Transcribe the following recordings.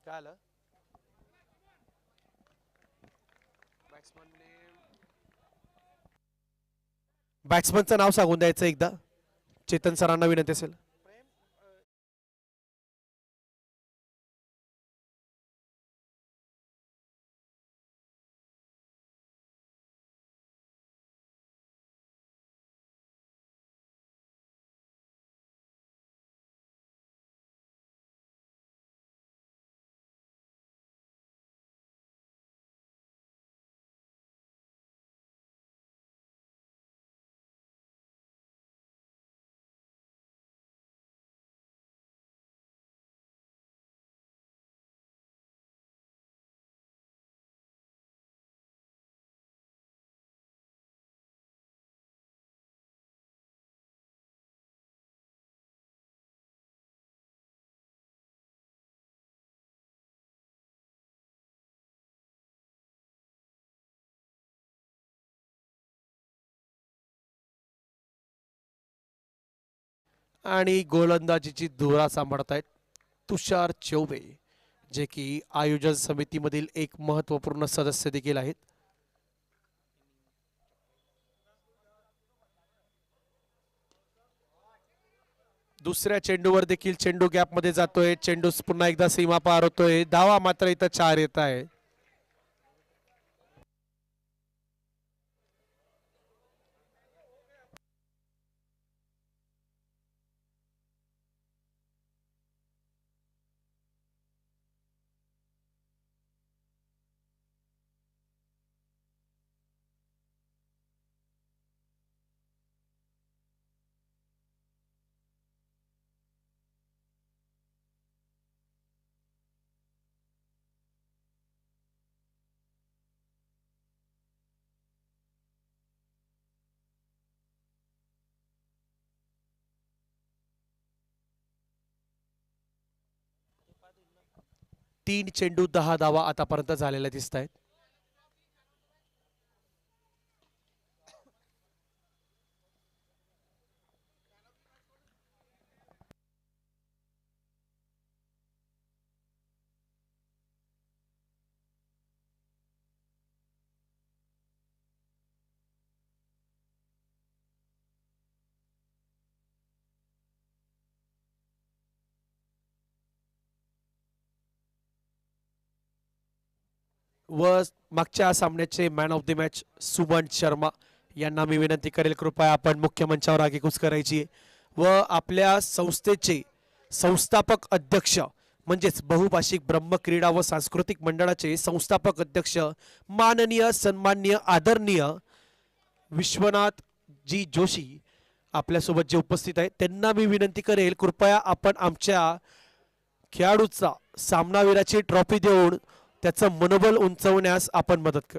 काय आलं? बॅट्समनचं नाव सांगून द्यायचं एकदा. चेतन सरांना विनंती असेल. आणि गोलंदाजीची धुरा सांभाळतायत तुषार चौबे, जे की आयोजन समितीमधील एक महत्त्वपूर्ण सदस्य देखील आहेत. दुसऱ्या चेंडूवर देखील चेंडू गॅप मध्ये जातोय. चेंडू पुन्हा एकदा सीमा पार होतोय. धावा मात्र इथं 4 येत आहे. तीन चेंडू 10 धावा आतापर्यंत झालेल्या दिसत आहेत. व मागच्या सामन्याचे man of the match Suman Sharma यांना मी विनंती करेल, कृपया आपण मुख्य मंचावर आगेकूच करायची. व आपल्या संस्थेचे संस्थापक अध्यक्ष म्हणजेच बहुभाषिक ब्रह्म क्रीडा व सांस्कृतिक मंडळाचे संस्थापक अध्यक्ष माननीय सन्माननीय आदरणीय विश्वनाथ जी जोशी आपल्यासोबत जे उपस्थित आहेत त्यांना मी विनंती करेल, कृपया आपण आमच्या खेळाडूचा सामनावीराची ट्रॉफी देऊन त्याचं मनोबल उंचवण्यास आपण मदत कर.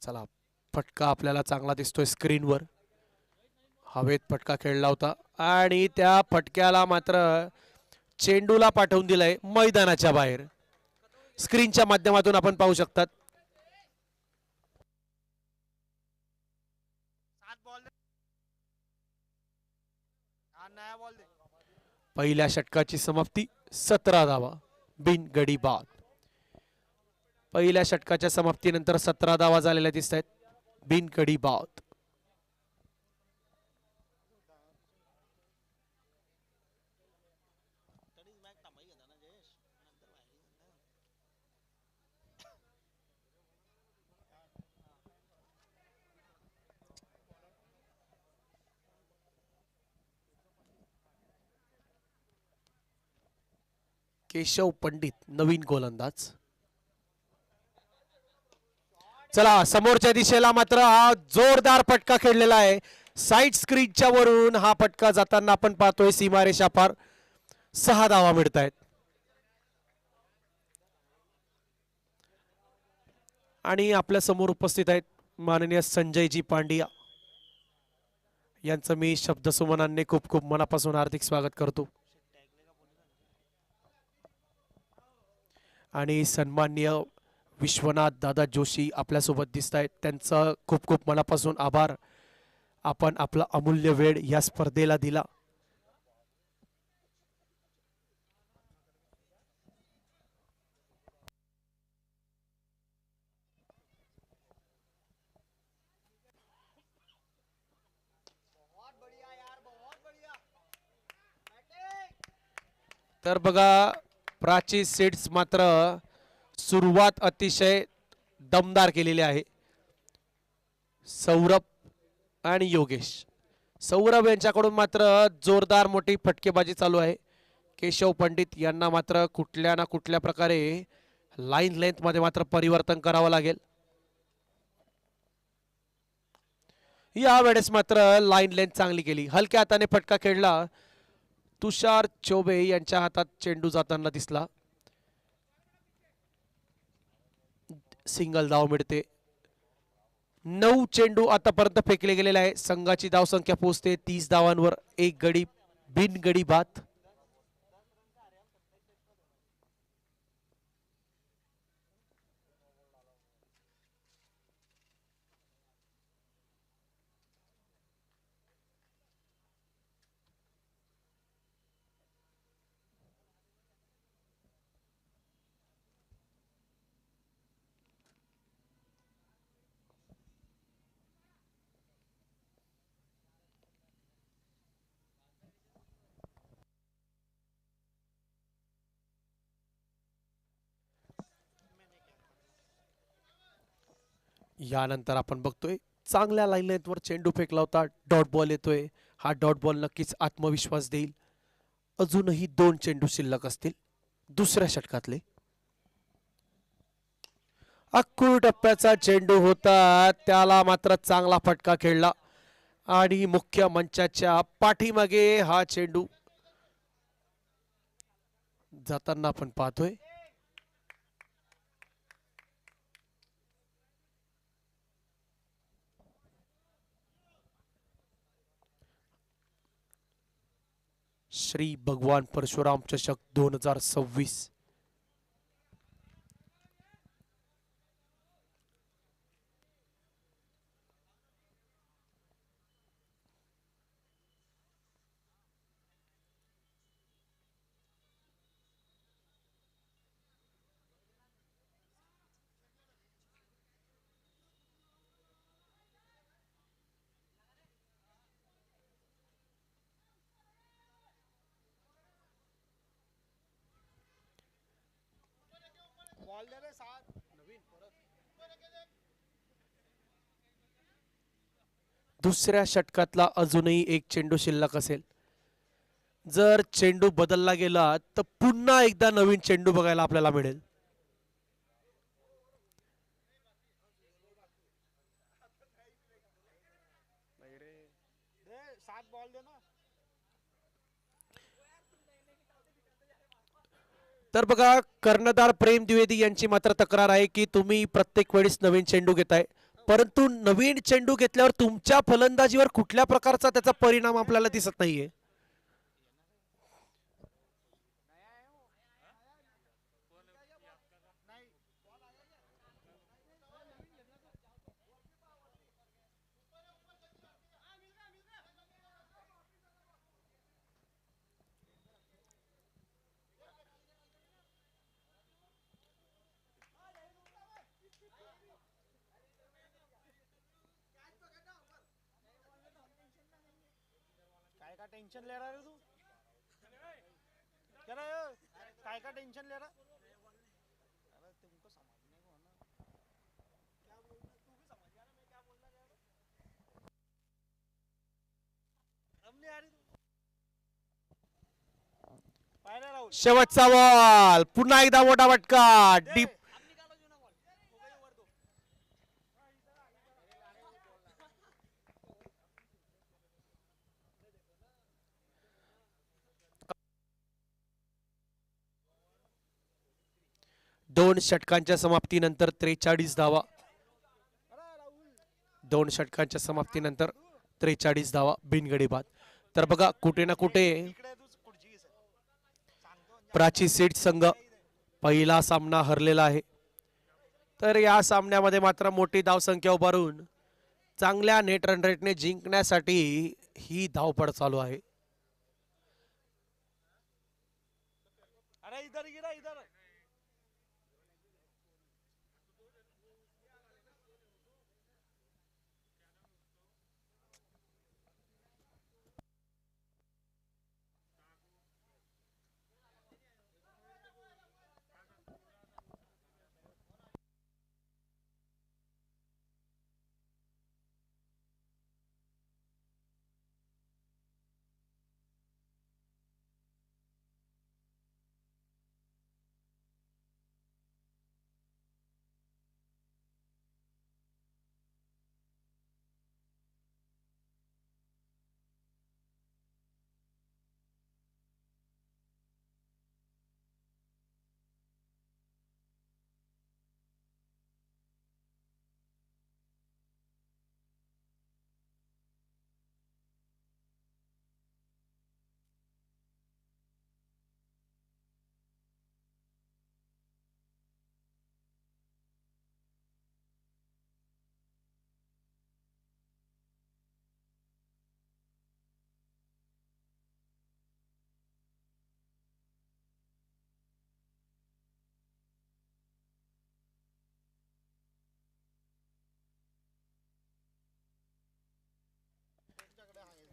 चला, फटका आपल्याला चांगला दिसतोय स्क्रीनवर. हवेत फटका खेळला होता आणि त्या फटक्याला मात्र चेंडूला पाठवून दिलाय मैदानाच्या बाहेर. स्क्रीनच्या माध्यमातून आपण पाहू शकतात. पहिल्या षटकाची समाप्ती 17 धावा बिन गडी बाद. पहिल्या षटकाच्या समाप्तीनंतर 17 धावा झालेल्या दिसत आहेत बिन गडी बाद. केशव पंडित नवीन गोलंदाज. चला, समोरच्या दिशेला मात्र हा जोरदार फटका खेळलेला आहे. साइड स्क्रीनच्या वरून हा फटका जाताना आपण पाहतोय सीमारेषा पार. 6 धावा मिळत आहेत आणि आपल्या समोर उपस्थित आहेत माननीय संजयजी पांडिया यांचं मी शब्दसुमनांनी खूप खूप मनापासून हार्दिक स्वागत करतो. आणि सन्माननीय विश्वनाथ दादा जोशी आपल्यासोबत दिसत आहेत, त्यांचं खूप खूप मनापासून आभार. आपण आपला अमूल्य वेळ या स्पर्धेला दिला. तर बघा प्राची सीड्स मात्र सुरुवात अतिशय दमदार केलेली आहे. सौरभ आणि योगेश, सौरभ यांच्याकडून मात्र जोरदार मोठी फटकेबाजी चालू आहे. केशव पंडित यांना मात्र कुठल्या ना कुठल्या प्रकारे लाईन लेंथ मध्ये मात्र परिवर्तन करावं लागेल. या वेळेस मात्र लाईन लेंथ चांगली केली, हलक्या हाताने फटका खेळला. तुषार चौबे यांच्या हातात चेंडू जाताना दिसला. सिंगल धाव मिळते. 9 चेंडू आतापर्यंत फेकले गेलेले आहे. संघाची धावसंख्या पोहोचते 30 धावांवर. एक गडी बिनगडी बाद. यानंतर आपण बघतोय चांगल्या लाईन लेंथवर चेंडू फेकला होता. डॉट बॉल येतोय. हा डॉट बॉल नक्कीच आत्मविश्वास देईल. अजूनही 2 चेंडू शिल्लक असतील दुसऱ्या षटकातले. अक्कूर टप्प्याचा चेंडू होता, त्याला मात्र चांगला फटका खेळला आणि मुख्य मंचाच्या पाठीमागे हा चेंडू जाताना आपण पाहतोय. श्री भगवान परशुराम चषक 2026. दुसऱ्या षटकातला अजूनही एक चेंडू शिल्लक असेल. जर चेंडू बदलला गेला तर पुन्हा एकदा नवीन चेंडू बघायला आपल्याला मिळेल. तर बघा कर्णधार प्रेम द्विवेदी यांची मात्र तक्रार आहे की तुम्ही प्रत्येक वेळेस नवीन चेंडू घेताय, परंतु नवीन चेंडू घेतल्यावर तुमच्या फलंदाजीवर कुठल्या प्रकारचा त्याचा परिणाम आपल्याला दिसत नाहीये. टेंशन ले रहा है तू? क्या रहा है? काय का टेंशन ले रहा? अरे तुमको समझने को है ना, क्या बोल रहा तू भी समझ गया ना मैं क्या बोलना चाह रहा हूं? अब नहीं आ रही तू? पाहिला राहुल, शेवटचा बॉल, पुन्हा एकदा मोठा फटका डीप. अब निकालो जो ना बॉल हो गई ओवर दो. दोन षटकांच्या समाप्तीनंतर 43 धावा. 2 षटकांच्या समाप्तीनंतर 43 धावा बिनगडी बाद. तर बघा कुठे ना कुठे इकडे तू खुर्ची घे सांगतो म्हणजे प्राची सीड संघ पहिला सामना हरलेला आहे. तर या सामन्यामध्ये मात्र मोठी धावसंख्या उभारून चांगल्या नेट रन रेटने जिंकण्यासाठी ही धावपळ चालू आहे. अरे इधर गिरा इधर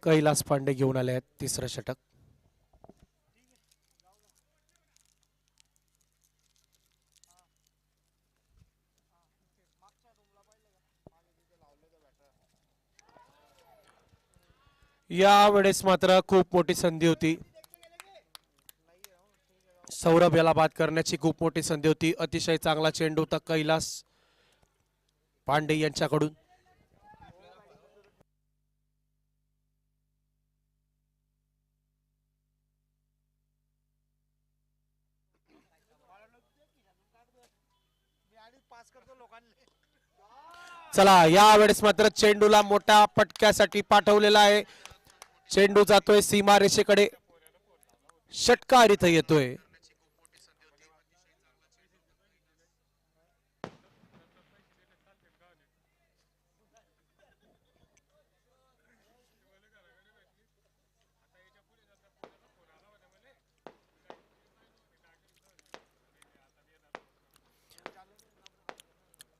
कैलास पांडे घेऊन आले आहेत तिसरं षटक. या वेळेस मात्र खूप मोठी संधी होती. सौरभ याला बाद करण्याची खूप मोठी संधी होती. अतिशय चांगला चेंडू होता कैलास पांडे यांच्याकडून. मी आणि पास करतो लोकांना चला या वेळेस मात्र चेंडूला मोठ्या पटक्यासाठी पाठवलेला आहे. चेंडू जातोय सीमा रेषेकडे. षटकार इथं येतोय.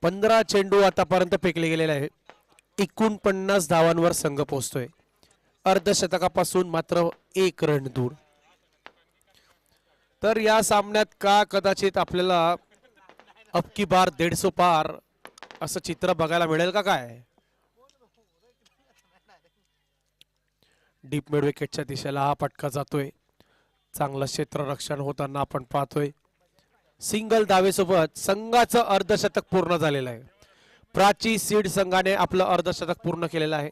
पंधरा चेंडू आतापर्यंत फेकले गेलेले आहे. 49 धावांवर संघ पोहोचतोय. अर्धशतकापासून मात्र 1 रन दूर. तर या सामन्यात का कदाचित आपल्याला अब की बार 150 पार असं चित्र बघायला मिळेल का काय. डीप मिड विकेटच्या दिशेला हा फटका जातोय. चांगलं क्षेत्ररक्षण होताना आपण पाहतोय. सिंगल धावेसोबत संघाचं अर्धशतक पूर्ण झालेलं आहे. प्राची सीड संघाने आपलं अर्धशतक पूर्ण केलेलं आहे.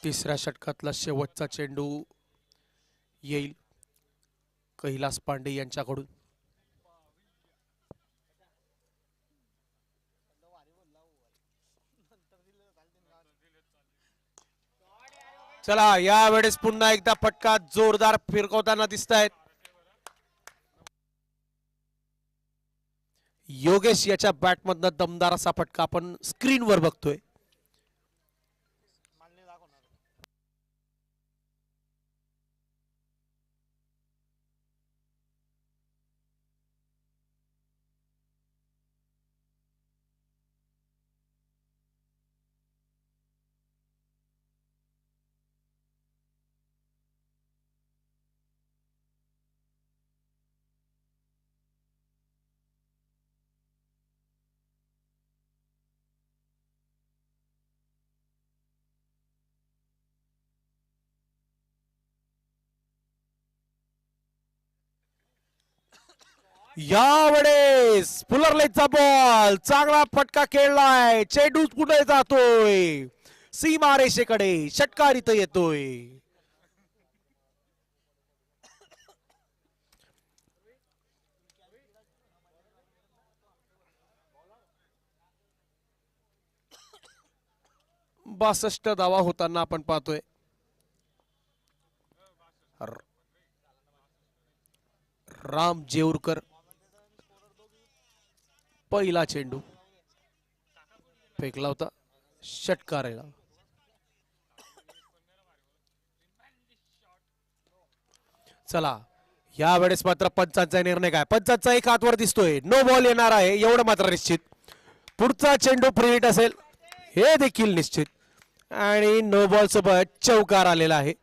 तिसऱ्या षटकातला शेवटचा चेंडू येईल कैलास पांडे यांच्याकडून. चला या वेळेस पुन्हा एकदा फटका जोरदार फिरकवताना दिसत आहेत. योगेश याच्या बॅटमधनं दमदार असा फटका आपण स्क्रीनवर बघतोय. मानले दाखवणार यावेळेस फुलरलेचा बॉल चांगला फटका खेळलाय, चेंडू पुढे जातोय सीमा रेषेकडे, षटकार इथं येतोय. बासष्ट धावा होताना आपण पाहतोय. राम जेऊरकर पहिला चेंडू फेकला होता, षटकाराला. चला यावेळेस मात्र पंचांचा निर्णय काय, पंचांचा एक हातवर दिसतोय, नो बॉल येणार आहे एवढं मात्र निश्चित. पुढचा चेंडू फ्री हिट असेल हे देखील निश्चित, आणि नो बॉल सोबत चौकार आलेला आहे.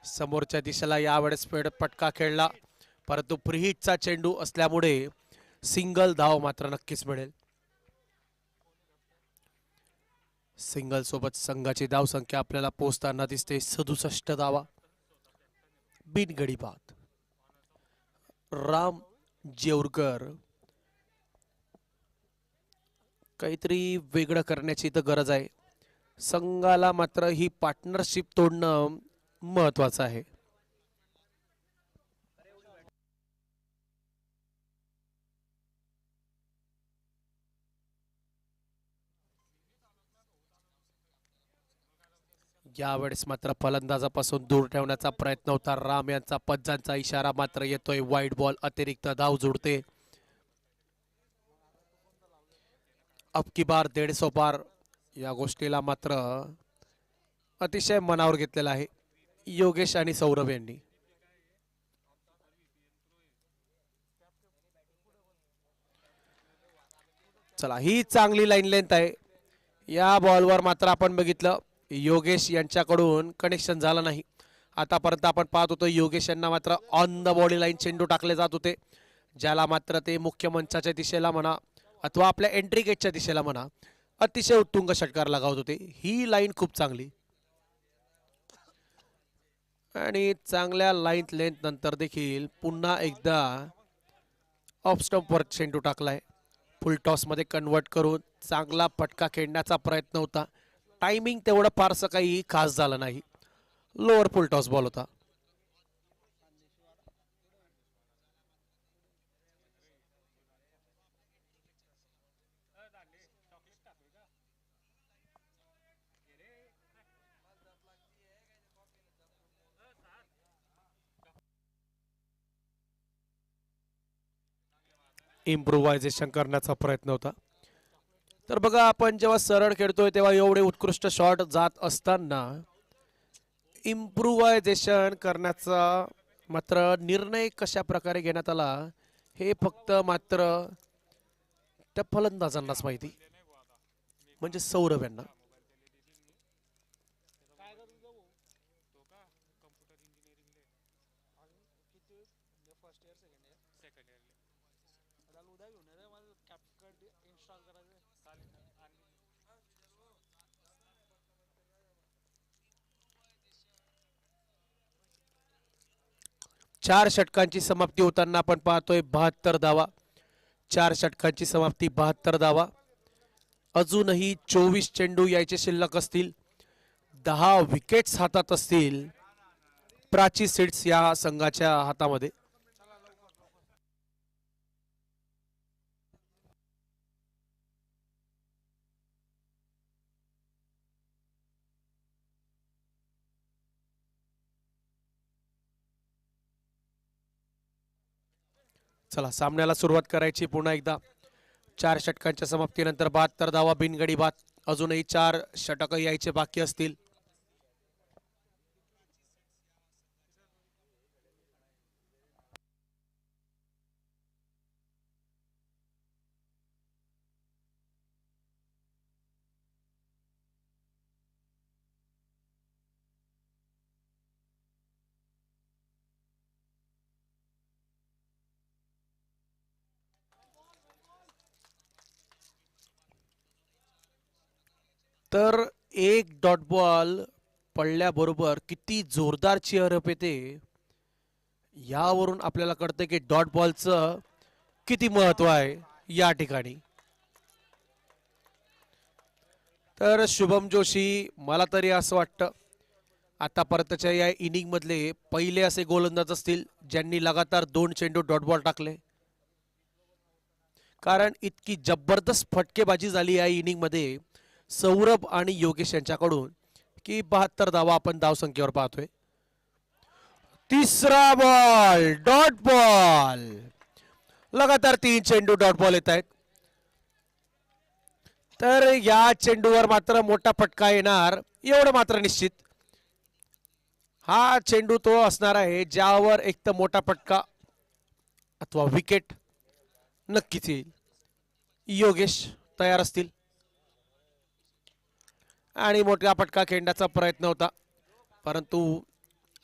समोरच्या दिशेला यावेळेस फटका खेळला, परंतु फ्रीहिटचा चेंडू असल्यामुळे सिंगल धाव मात्र नक्कीच मिळेल. सिंगल सोबत संघाची धाव संख्या आपल्याला पोहोचताना दिसते 67 धावा. बिनगडी बाद. राम जेऊरकर काहीतरी वेगळं करण्याची तर गरज आहे. संघाला मात्र ही पार्टनरशिप तोडणं महत्वाचं आहे. यावेळेस मात्र फलंदाजापासून दूर ठेवण्याचा प्रयत्न होता राम यांचा, पंचांचा इशारा मात्र येतोय, वाईट बॉल, अतिरिक्त धाव जोडते. अब की बार 150 पार या गोष्टीला मात्र अतिशय मनावर घेतलेला आहे योगेश आणि सौरभ यांनी. चला ही चांगली लाईन लेंथ आहे. या बॉलवर मात्र आपण बघितलं योगेश यांच्याकडून कनेक्शन झालं नाही. आतापर्यंत आपण पाहत होतो योगेश यांना मात्र ऑन द बॉडी लाईन चेंडू टाकले जात होते, ज्याला मात्र ते मुख्य मंचाच्या दिशेला म्हणा अथवा आपल्या एंट्री गेटच्या दिशेला म्हणा अतिशय उत्तुंग षटकार लगावत होते. ही लाईन खूप चांगली आणि चांगल्या लाईन लेंथ नंतर देखील पुन्हा एकदा ऑफ स्टंपवर चेंडू टाकलाय. फुल टॉस मध्ये कन्वर्ट करून चांगला फटका खेळण्याचा प्रयत्न होता. टायमिंग तेवढं फारसं काही खास झालं नाही. लोअर फुल टॉस बॉल होता. इम्प्रुव्हायझेशन करण्याचा प्रयत्न होता. तर बघा आपण जेव्हा सरळ खेळतोय तेव्हा एवढे उत्कृष्ट शॉट जात असताना इम्प्रुव्हायझेशन करण्याचा मात्र निर्णय कशा प्रकारे घेण्यात आला हे फक्त मात्र त्या फलंदाजांनाच माहिती, म्हणजे सौरभ यांना. चार षटकांची समाप्ती होताना आपण पाहतोय 72 धावा. 4 षटकांची समाप्ती 72 धावा. अजूनही 24 चेंडू यायचे शिल्लक असतील. 10 विकेट्स हातात असतील प्राची सीड्स या संघाच्या हातामध्ये. चला सामन्याला सुरुवात करायची पुन्हा एकदा. 4 षटकांच्या समाप्तीनंतर 72 धावा बिनगडी बाद. अजूनही 4 षटक यायचे बाकी असतील. तर एक डॉट बॉल पडल्याबरोबर किती जोरदार चेअरअप येते यावरून आपल्याला कळतं की डॉट बॉलचं किती महत्व आहे या ठिकाणी. तर शुभम जोशी, मला तरी असं वाटतं आतापर्यंतच्या या इनिंग मधले पहिले असे गोलंदाज असतील ज्यांनी लगातार 2 चेंडू डॉट बॉल टाकले. कारण इतकी जबरदस्त फटकेबाजी झाली या इनिंग मध्ये सौरभ आणि योगेश यांच्याकडून की 72 धावा आपण धावसंख्येवर पाहतोय. तिसरा बॉल डॉट बॉल. लगातार 3 चेंडू डॉट बॉल येत आहेत. तर या चेंडूवर मात्र मोठा फटका येणार एवढं मात्र निश्चित. हा चेंडू तो असणार आहे ज्यावर एक तर मोठा फटका अथवा विकेट नक्कीच येईल. योगेश तयार असतील आणि मोठा फटका खेळण्याचा प्रयत्न होता, परंतु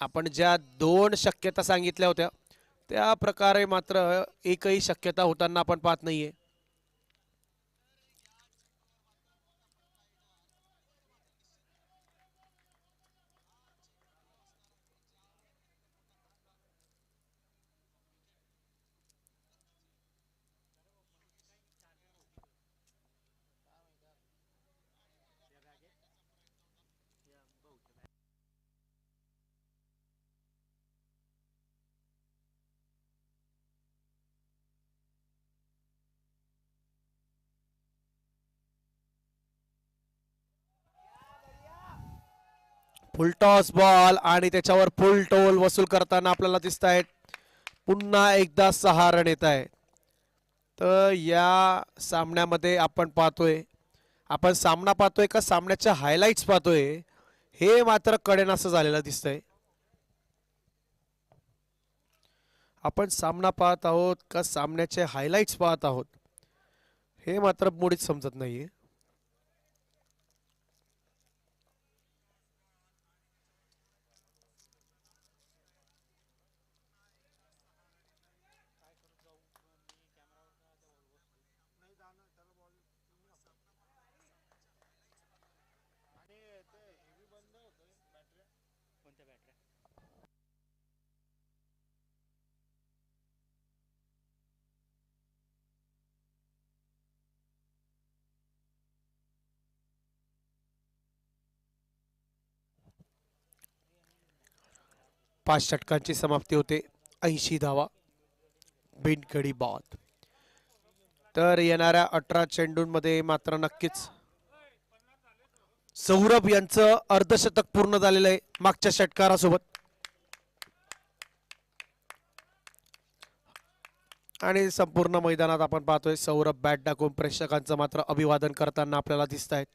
आपण ज्या 2 शक्यता सांगितल्या होत्या त्या प्रकारे मात्र एकही शक्यता होताना आपण पाहत नाहीये. फुल टॉस बॉल आणि त्याच्यावर फुल टोल वसूल करताना आपल्याला दिसत आहेत. पुन्हा एकदा 6 रन येत आहेत. तर या सामन्यामध्ये आपण सामना पाहतोय का सामन्याच्या हायलाइट्स पाहतोय हे मात्र कडेनासं झालेलं दिसतंय. आपण सामना पाहत आहोत का सामन्याचे हायलाइट्स पाहत आहोत हे मात्र मुळीच समजत नाहीये. नाही जाणं त्याला बॉल आणि ते हेवी बंद होतोय बॅटरी. कोणत्या बॅटऱ्या? 5 षटकांची समाप्ती होते. 80 धावा बिनगडी बाद. तर येणाऱ्या 18 चेंडूंमध्ये मात्र नक्कीच सौरभ यांचं अर्धशतक पूर्ण झालेलं आहे मागच्या षटकारासोबत. आणि संपूर्ण मैदानात आपण पाहतोय सौरभ बॅट टाकून प्रेक्षकांचं मात्र अभिवादन करताना आपल्याला दिसत आहेत.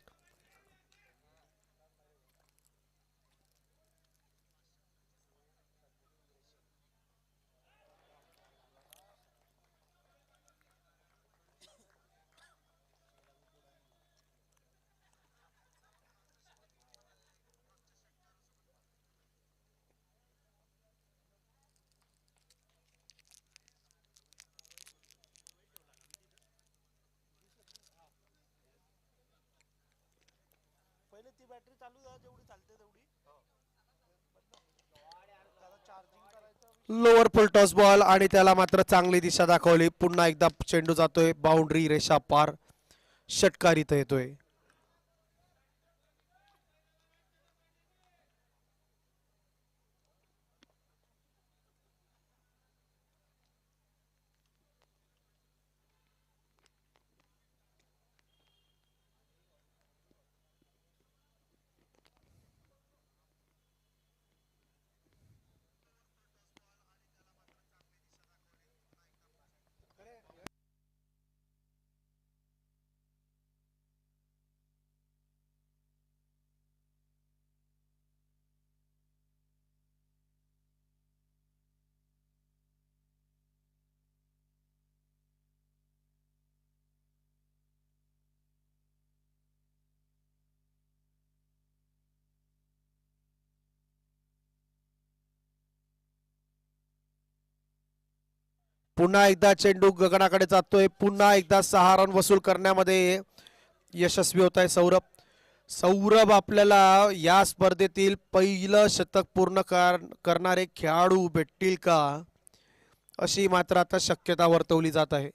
पहिले ती बॅटरी चालू द्या जेवढी चालते तेवढी. त्याला चार्जिंग करायचं. लोअर फुल टॉस बॉल आणि त्याला मात्र चांगली दिशा दाखवली. पुन्हा एकदा चेंडू जातोय बाउंड्री रेषा पार. षटकार इथं येतोय. पुन्हा एकदा चेंडू गगनाकडे जातोय, पुन्हा एकदा 6 रन वसूल करण्यामध्ये यशस्वी होत आहे सौरभ. सौरभ आपल्याला या स्पर्धेतील पहिलं शतक पूर्ण करणारे खेळाडू भेटतील का, अशी मात्र आता शक्यता वर्तवली जात आहे.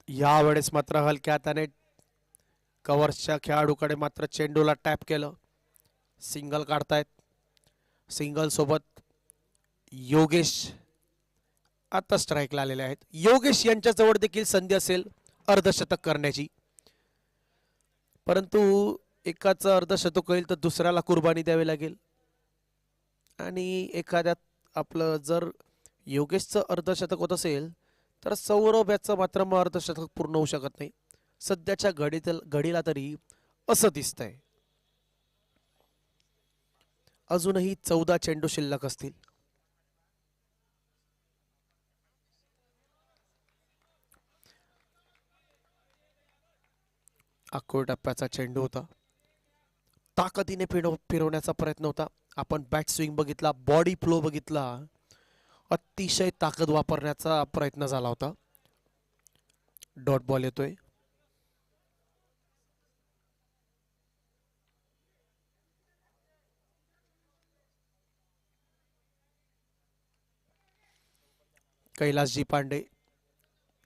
यावेळेस मात्र हलक्या हाताने कव्हर्सच्या खेळाडूकडे मात्र चेंडूला टॅप केलं. सिंगल काढतायत. सिंगल सोबत योगेश आता स्ट्राईकला आलेले आहेत. योगेश यांच्या जवळ देखील संधी असेल अर्धशतक करण्याची, परंतु एकाचं अर्धशतक होईल तर दुसऱ्याला कुर्बानी द्यावी लागेल. आणि एखाद्यात आपलं जर योगेशचं अर्धशतक होत असेल तर सौरभ याचं मात्र मग अर्धशतक पूर्ण होऊ शकत नाही. सध्याच्या घडीला तरी असं दिसतंय. अजूनही 14 चेंडू शिल्लक असतील. अक्कोळ टप्प्याचा चेंडू होता. ताकदीने फिरवण्याचा प्रयत्न होता. आपण बॅट स्विंग बघितला, बॉडी फ्लो बघितला, अतिशय ताकद वापरण्याचा प्रयत्न झाला होता. डॉट बॉल येतोय. कैलासजी पांडे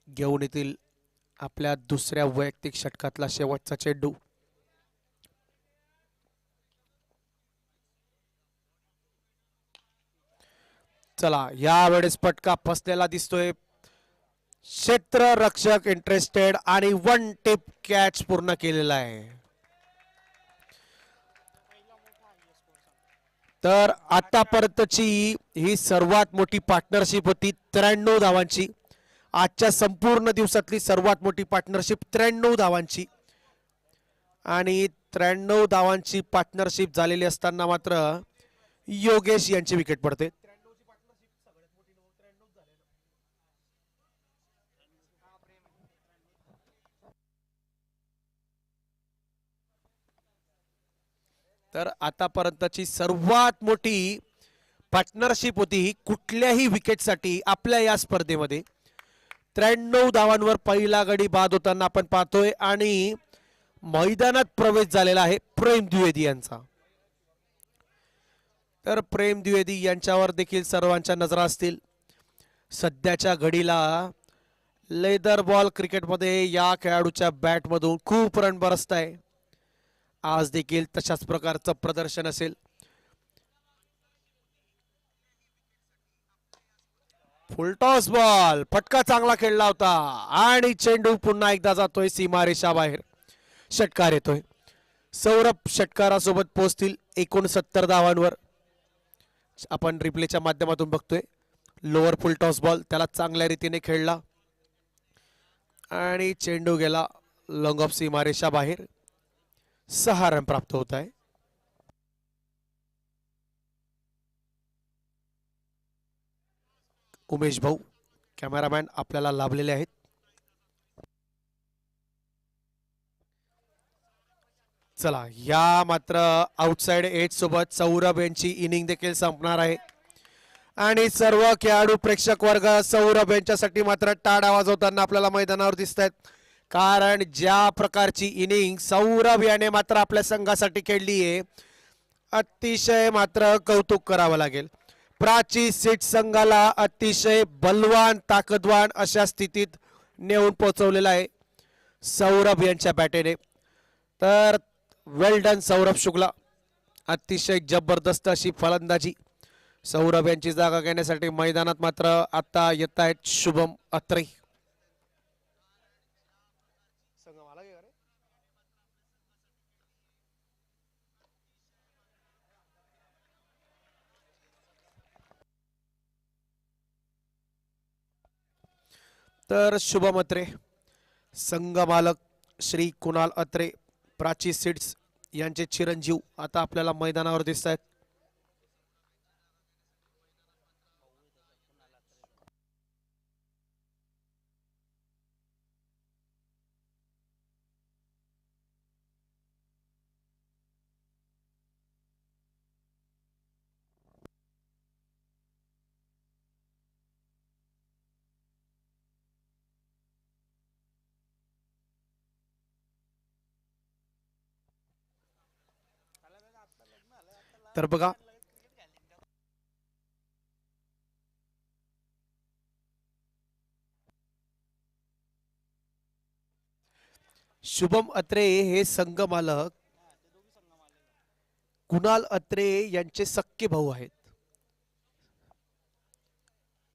घेऊन येतील आपल्या दुसऱ्या वैयक्तिक षटकातला शेवटचा चेंडू. चला, यावेळेस पटका फसलेला दिसतोय. क्षेत्ररक्षक इंटरेस्टेड आणि वन टिप कॅच पूर्ण केलेला आहे. तर आतापर्यंतची ही सर्वात मोठी पार्टनरशिप होती 93 धावांची. आजच्या संपूर्ण दिवसातली सर्वात मोठी पार्टनरशिप 93 धावांची. आणि 93 धावांची पार्टनरशिप झालेली असताना मात्र योगेश यांची विकेट पडते. तर आतापर्यंतची सर्वात मोठी पार्टनरशिप होती ही कुठल्याही विकेटसाठी आपल्या या स्पर्धेमध्ये. 93 धावांवर पहिला गडी बाद होताना आपण पाहतोय आणि मैदानात प्रवेश झालेला आहे प्रेम द्विवेदी यांचा. तर प्रेम द्विवेदी यांच्यावर देखील सर्वांच्या नजरा असतील. सध्याच्या घडीला लेदर बॉल क्रिकेटमध्ये या खेळाडूच्या बॅटमधून खूप रन बरसत आहे. आज देखील तशाच प्रकारचं प्रदर्शन असेल. फुलटॉस बॉल, फटका चांगला खेळला होता आणि चेंडू पुन्हा एकदा जातोय सीमारेषा बाहेर. षटकार येतोय. सौरभ षटकारासोबत पोहोचतील 69 धावांवर. आपण रिप्लेच्या माध्यमातून बघतोय. लोअर फुलटॉस बॉल त्याला चांगल्या रीतीने खेळला आणि चेंडू गेला लॉंग ऑफ सीमारेषा बाहेर. 6 रन प्राप्त होत आहे. उमेश भाऊ कॅमेरामॅन आपल्याला लाभलेले आहेत. चला, या मात्र आउटसाइड एज सोबत सौरभ यांची इनिंग देखील संपणार आहे आणि सर्व खेळाडू प्रेक्षक वर्ग सौरभ यांच्यासाठी मात्र टाळ्या वाजवताना आपल्याला मैदानावर दिसत आहेत. कारण ज्या प्रकारची इनिंग सौरभ याने मात्र आपल्या संघासाठी खेळली आहे, अतिशय मात्र कौतुक करावं लागेल. प्राची सीट संघाला अतिशय बलवान ताकदवान अशा स्थितीत नेऊन पोहोचवलेला आहे सौरभ यांच्या बॅटेने. तर वेल डन सौरभ शुक्ला. अतिशय जबरदस्त अशी फलंदाजी. सौरभ यांची जागा घेण्यासाठी मैदानात मात्र आता येत आहेत शुभम अत्रे. तर शुभम अत्रे, संघ मालक श्री कुणाल अत्रे, प्राची सीड्स यांचे चिरंजीव आता आपल्याला मैदानावर दिसत आहेत. तर बघा शुभम अत्रे हे संघ मालक कुणाल अत्रे यांचे सख्खे भाऊ आहेत.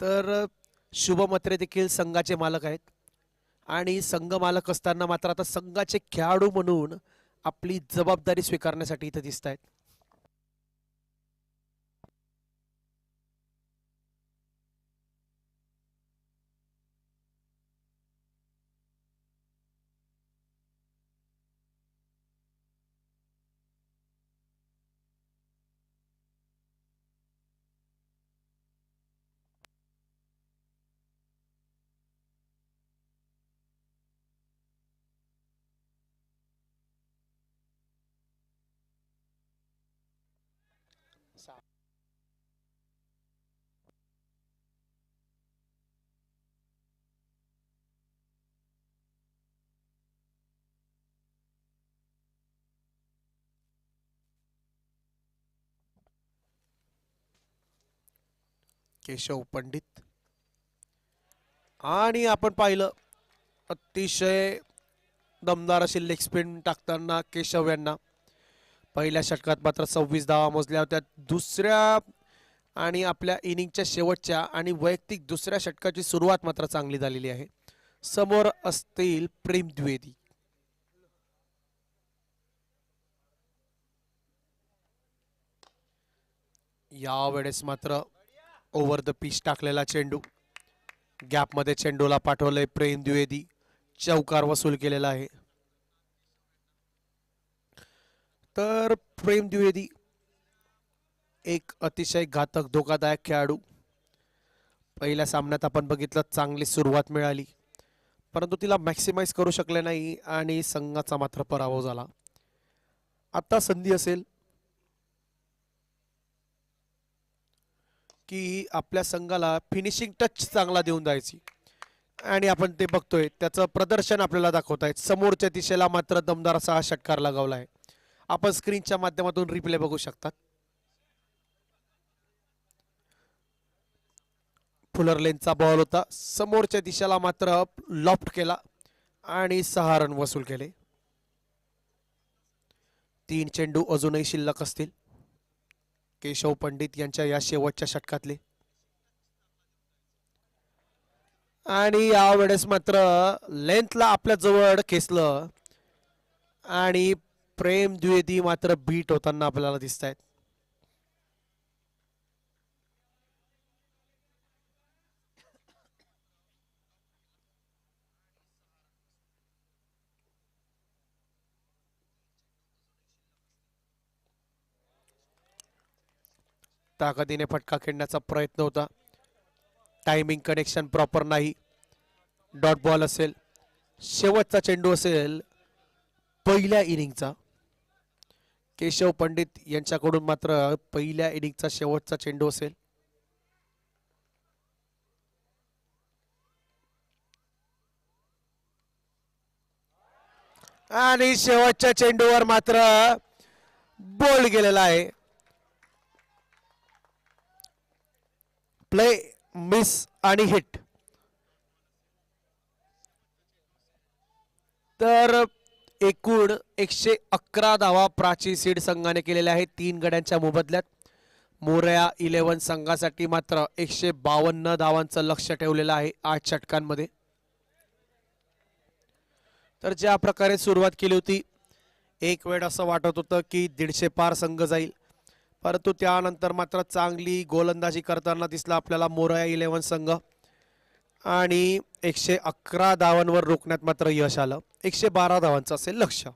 तर शुभम अत्रे देखील संघाचे मालक आहेत आणि संघ मालक असताना मात्र आता संघाचे खेळाडू म्हणून आपली जबाबदारी स्वीकारण्यासाठी इथे दिसत आहेत. केशव पंडित आणि आपण पाहिलं अतिशय दमदार अशी लेग स्पिन टाकताना केशव यांना पहिल्या षटकात मात्र 26 धावा मोजल्या होत्या. दुसऱ्या आणि आपल्या इनिंगच्या शेवटच्या आणि वैयक्तिक दुसऱ्या षटकाची सुरुवात मात्र चांगली झालेली आहे. समोर असतील प्रेम द्विवेदी. यावेळेस मात्र ओव्हर द पिच टाकलेला चेंडू, गॅपमध्ये चेंडूला पाठवलंय प्रेम द्विवेदी, चौकार वसूल केलेला आहे. तर प्रेम द्विवेदी एक अतिशय घातक धोकादायक खेळाडू. पहिल्या सामन्यात आपण बघितलं चांगली सुरुवात मिळाली परंतु तिला मॅक्सिमाइज करू शकले नाही आणि संघाचा मात्र पराभव झाला. आता संधी असेल की आपल्या संघाला फिनिशिंग टच चांगला देऊन द्यायची आणि आपण ते बघतोय त्याचं प्रदर्शन आपल्याला दाखवतायत. समोरच्या दिशेला मात्र दमदार असा हा षटकार लगावला आहे. आपण स्क्रीनच्या माध्यमातून रिप्ले बघू शकतात. फुलर लेनचा बॉल होता, समोरच्या दिशेला मात्र लॉफ्ट केला आणि 6 रन वसूल केले. 3 चेंडू अजूनही शिल्लक असतील केशव पंडित यांच्या या शेवटच्या षटकातले. आणि यावेळेस मात्र लेंथला आपल्या जवळ खेचलं आणि प्रेम द्विवेदी मात्र बीट होताना आपल्याला दिसत आहेत. ताकदीने फटका खेळण्याचा प्रयत्न होता, टायमिंग कनेक्शन प्रॉपर नाही. डॉट बॉल असेल, शेवटचा चेंडू असेल पहिल्या इनिंगचा. केशव पंडित यांच्याकडून मात्र पहिल्या इनिंगचा शेवटचा चेंडू असेल. आणि शेवटच्या चेंडूवर मात्र बोल्ड गेलेला आहे. प्ले मिस आणि हिट. तर एकूण 111 धावा प्राची सीड संघाने केलेल्या आहेत 3 गड्यांच्या मोबदल्यात. मोरया 11 संघासाठी मात्र 152 धावांचं लक्ष ठेवलेलं आहे 8 षटकांमध्ये. तर ज्या प्रकारे सुरुवात केली होती एक वेळ असं वाटत होतं की 150 पार संघ जाईल परंतु त्यानंतर मात्र चांगली गोलंदाजी करताना दिसला आपल्याला मोरया 11 संघ आणि 111 धावांवर रोखण्यात मात्र यश आलं. 112 धावांचं असेल लक्ष्य.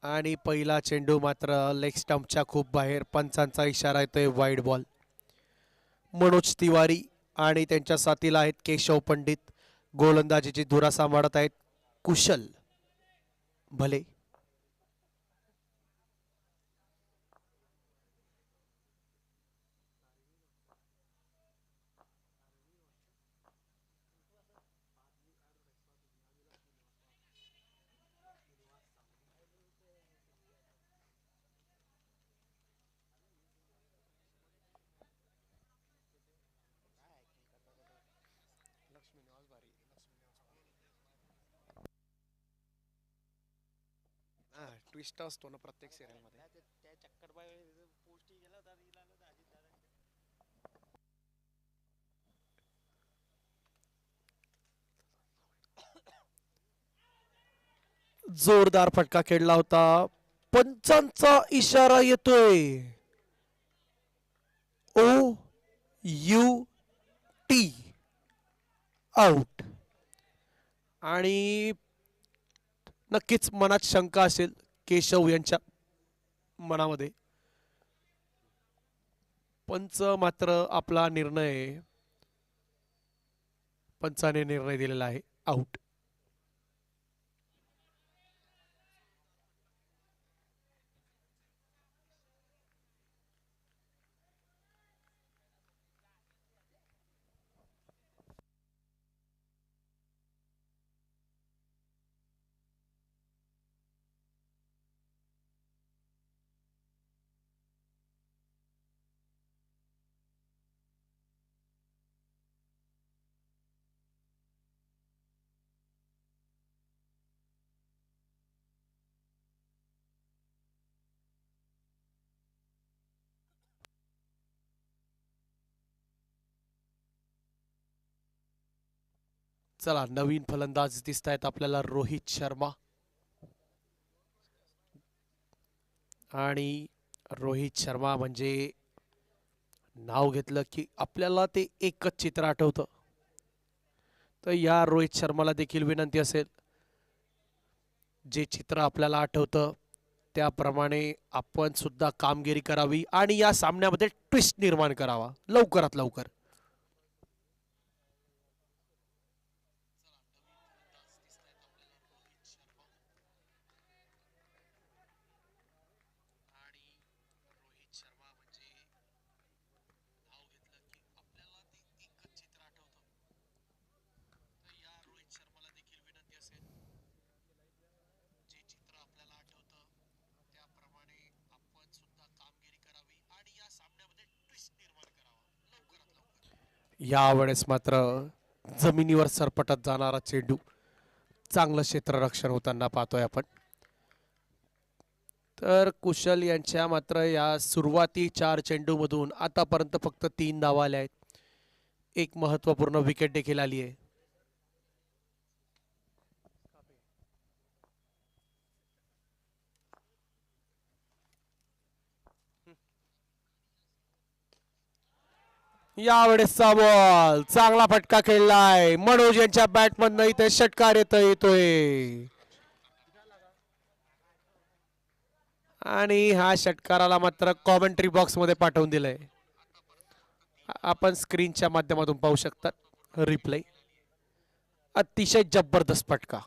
आणि पहिला चेंडू मात्र लेग स्टंपच्या खूप बाहेर. पंचांचा इशारा येतोय वाईड बॉल. मनोज तिवारी आणि त्यांच्या साथीला आहेत केशव पंडित. गोलंदाजीची धुरा सांभाळत आहेत कुशल भले. ट्विस्ट असतो ना प्रत्येक सिरियल मध्ये. नाही त्या चक्कर पोस्टही गेला होता रील आला होता अजित दादा. जोरदार फटका खेळला होता. पंचांचा इशारा येतोय. ओ यू टी आउट. आणि नक्कीच मनात शंका असेल केशव यांच्या मनामध्ये. पंच मात्र आपला निर्णय पंचाने निर्णय दिलेला आहे आउट. चला नवीन फलंदाज दिसत आहेत आपल्याला रोहित शर्मा. आणि रोहित शर्मा म्हणजे नाव घेतलं की आपल्याला ते एकच चित्र आठवतं. तर या रोहित शर्माला देखील विनंती असेल जे चित्र आपल्याला आठवतं त्याप्रमाणे आपण सुद्धा कामगिरी करावी आणि या सामन्यामध्ये ट्विस्ट निर्माण करावा लवकरात लवकर. यावेळेस मात्र जमिनीवर सरपटत जाणारा चेंडू. चांगलं क्षेत्ररक्षण होताना पाहतोय आपण. तर कुशल यांच्या मात्र या सुरुवाती 4 चेंडूमधून आतापर्यंत फक्त 3 धावा आल्या आहेत. एक महत्त्वपूर्ण विकेट देखील आली आहे. यावेळेसचा बॉल चांगला फटका खेळलाय. मनोज यांच्या बॅटमधनं इथे षटकार येतोय. आणि हा षटकाराला मात्र कॉमेंट्री बॉक्स मध्ये पाठवून दिलंय. आपण स्क्रीनच्या माध्यमातून पाहू शकता रिप्ले. अतिशय जबरदस्त फटका.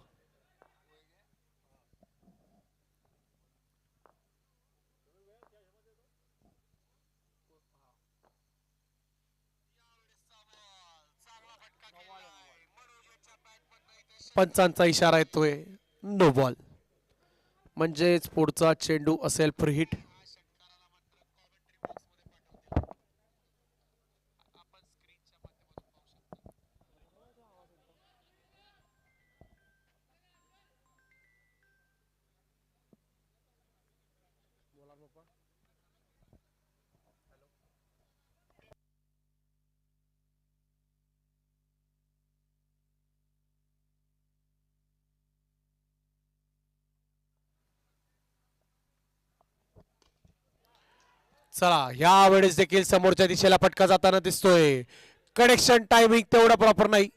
पंचांचा इशारा येतोय नो बॉल. म्हणजेच पुढचा चेंडू असेल फ्री हिट. चला यावेळेस देखील समोरच्या दिशेला फटका जाताना दिसतोय. कनेक्शन टायमिंग तेवढा प्रॉपर नाही.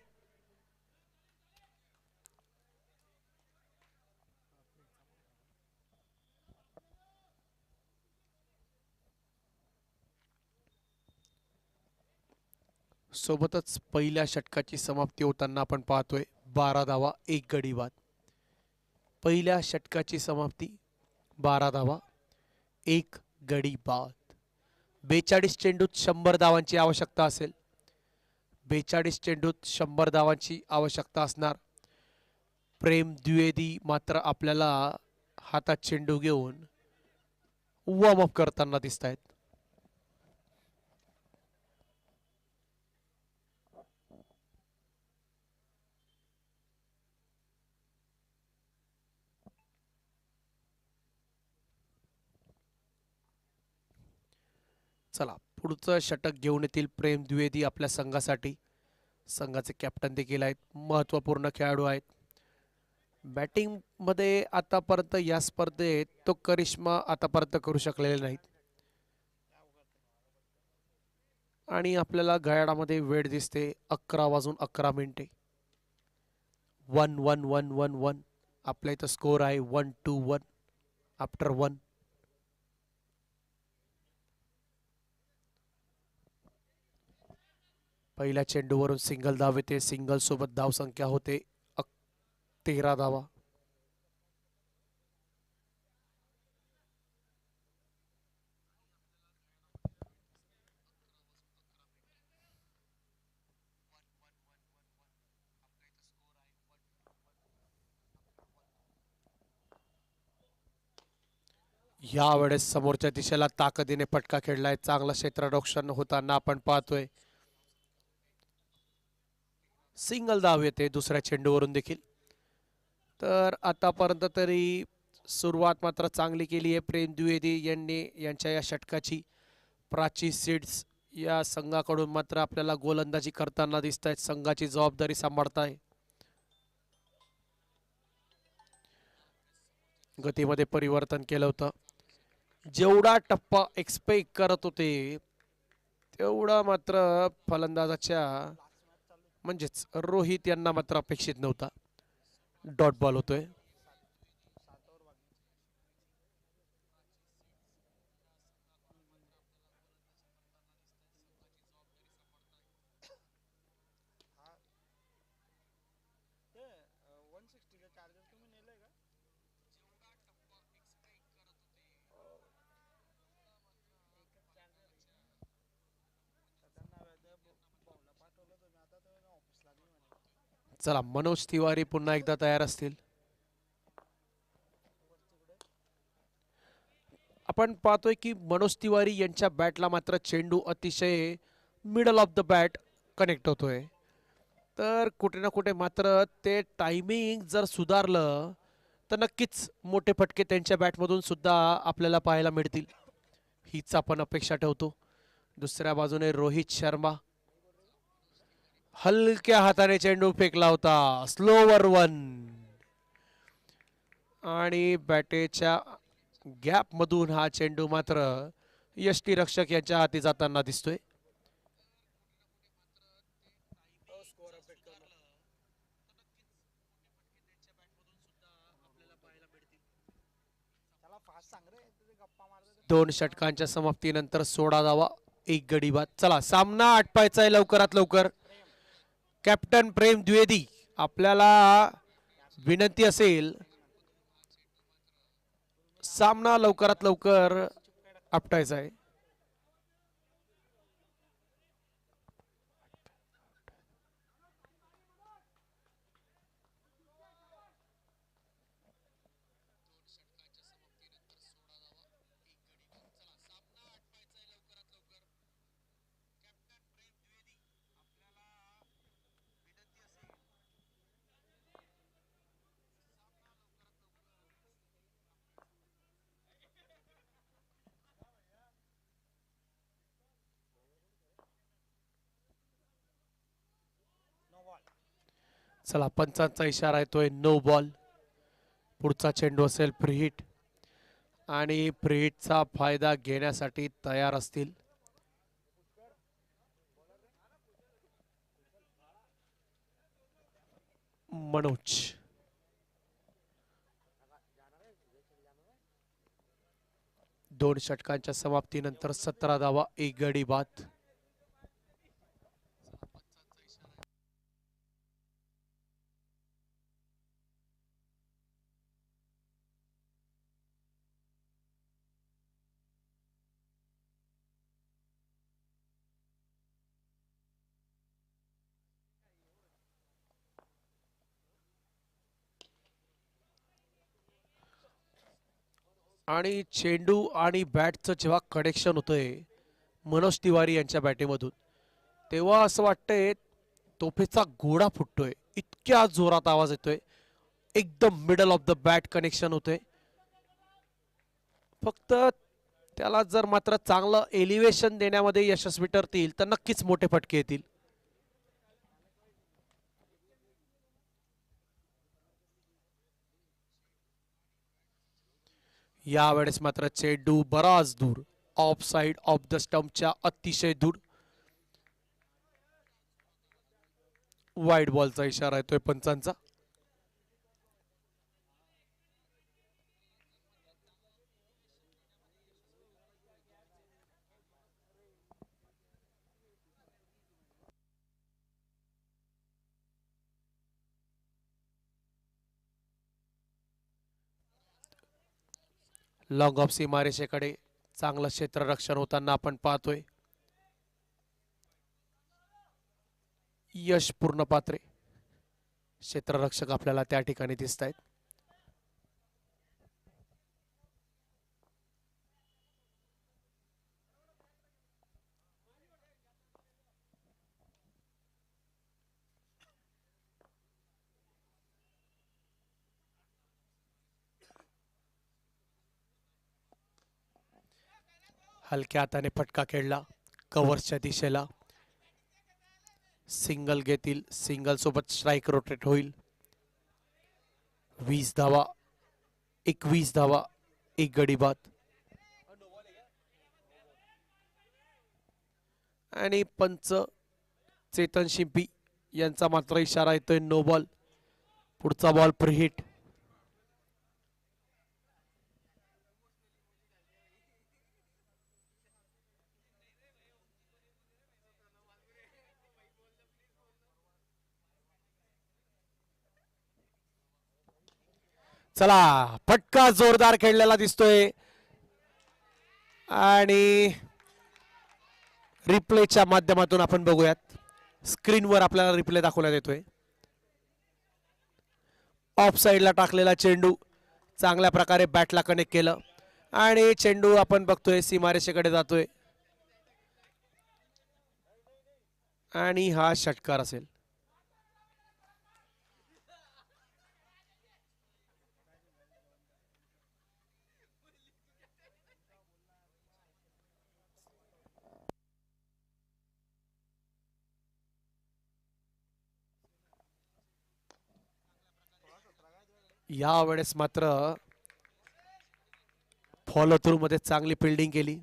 सोबतच पहिल्या षटकाची समाप्ती होताना आपण पाहतोय 12 धावा 1 गडी बाद. पहिल्या षटकाची समाप्ती 12 धावा 1 गडी बाद. 42 चेंडूत 100 धावांची आवश्यकता असेल. 42 चेंडूत 100 धावांची आवश्यकता असणार. प्रेम द्विवेदी मात्र आपल्याला हातात चेंडू घेऊन वॉर्मअप करताना दिसत आहेत. चला पुढचं षटक घेऊन येतील प्रेम द्विवेदी आपल्या संघासाठी. संघाचे कॅप्टन देखील आहेत, महत्त्वपूर्ण खेळाडू आहेत. बॅटिंग मध्ये आतापर्यंत या स्पर्धेत तो करिश्मा आतापर्यंत करू शकलेले नाहीत. आणि आपल्याला घड्याळामध्ये वेळ दिसते 11:11. 1-1-1-1-1 आपल्या इथं स्कोर आहे 1-2-1 आफ्टर 1. पहिल्या चेंडूवरून सिंगल धाव येते. सिंगल सोबत धावसंख्या होते 13 धावा. या वेळेस समोरच्या दिशेला ताकदीने फटका खेळलाय. चांगलं क्षेत्ररक्षण होताना आपण पाहतोय. सिंगल धाव येते दुसऱ्या चेंडूवरून देखील. तर आतापर्यंत तरी सुरुवात मात्र चांगली केली आहे प्रेम द्विवेदी यांनी यांच्या या षटकाची. प्राची सीड्स या संघाकडून मात्र आपल्याला गोलंदाजी करताना दिसत आहेत, संघाची जबाबदारी सांभाळताय. गतीमध्ये परिवर्तन केलं होतं. जेवढा टप्पा एक्सपेक्ट करत होते तेवढा मात्र फलंदाजाच्या म्हणजेच रोहित यांना मात्र अपेक्षित नव्हता. डॉट बॉल होतोय. ते 160 चार्जर तुम्ही नेलंय का? एकच चार्जर आहे. त्यांना भाऊला पाठवलं तुम्ही, आता तर ऑफिसला नाही म्हणे. चला मनोज तिवारी पुन्हा एकदा तयार असतील. आपण पाहतोय की मनोज तिवारी यांच्या बॅटला मात्र चेंडू अतिशय middle of the bat connect होतोय. तर कुठे ना कुठे मात्र ते टायमिंग जर सुधारलं तर नक्कीच मोठे फटके त्यांच्या बॅटमधून सुद्धा आपल्याला पाहायला मिळतील, हीच आपण अपेक्षा ठेवतो. दुसऱ्या बाजूने रोहित शर्मा हलक्या हाताने चेंडू फेकला होता. स्लोवर 1 आणि बॅटेच्या गॅप मधून हा चेंडू मात्र यष्टीरक्षक यांच्या हाती जाताना दिसतोय. त्याला फास्ट सांग रे, तुझे गप्पा मारत. 2 षटकांच्या समाप्तीनंतर 16 धावा 1 गडी बाद. चला सामना आटपायचा आहे लवकरात लवकर. कॅप्टन प्रेम द्विवेदी आपल्याला विनंती असेल सामना लवकरात लवकर आपटायचा आहे. चला पंचांचा इशारा येतोय नो बॉल. पुढचा चेंडू असेल फ्री हिट आणि फ्री हिटचा फायदा घेण्यासाठी तयार असतील मनोज. दोन षटकांच्या समाप्तीनंतर 17 धावा 1 गडी बाद. आणि चेंडू आणि बॅटचं जेव्हा कनेक्शन होतंय मनोज तिवारी यांच्या बॅटेमधून तेव्हा असं वाटतंय तोफेचा घोडा फुटतोय. इतक्या जोरात आवाज येतोय. एकदम middle of the bat connection होतंय. फक्त त्याला जर मात्र चांगलं एलिव्हेशन देण्यामध्ये यशस्वी ठरतील तर नक्कीच मोठे फटके येतील. यावेळेस मात्र चेंडू बराच दूर, ऑफ साइड ऑफ द स्टंपच्या अतिशय दूर. वाईड बॉलचा इशारा येतोय पंचांचा. लॉंग ऑफ सीमारेषेकडे चांगलं क्षेत्ररक्षण होताना आपण पाहतोय. यश पूर्ण पात्रे क्षेत्ररक्षक आपल्याला त्या ठिकाणी दिसत आहेत. हलक्या हाताने फटका खेळला कव्हर्सच्या दिशेला. सिंगल घेतील, सिंगल सोबत स्ट्राइक रोटेट होईल. 20 धावा, 21 धावा, एक गडी बाद. आणि पंच चेतन शिंपी यांचा मात्र इशारा येतोय नो बॉल. पुढचा बॉल प्रीहिट. चला, फटका जोरदार खेळलेला दिसतोय आणि रिप्लेच्या माध्यमातून आपण बघूयात. स्क्रीनवर आपल्याला रिप्ले दाखवण्यात येतोय. ऑफ साइडला टाकलेला चेंडू चांगल्या प्रकारे बॅटला कनेक्ट केलं आणि चेंडू आपण बघतोय सीमारेषेकडे जातोय आणि हा षटकार असेल. यावेळेस मात्र फॉलो थ्रू मध्ये चांगली फिल्डिंग केली.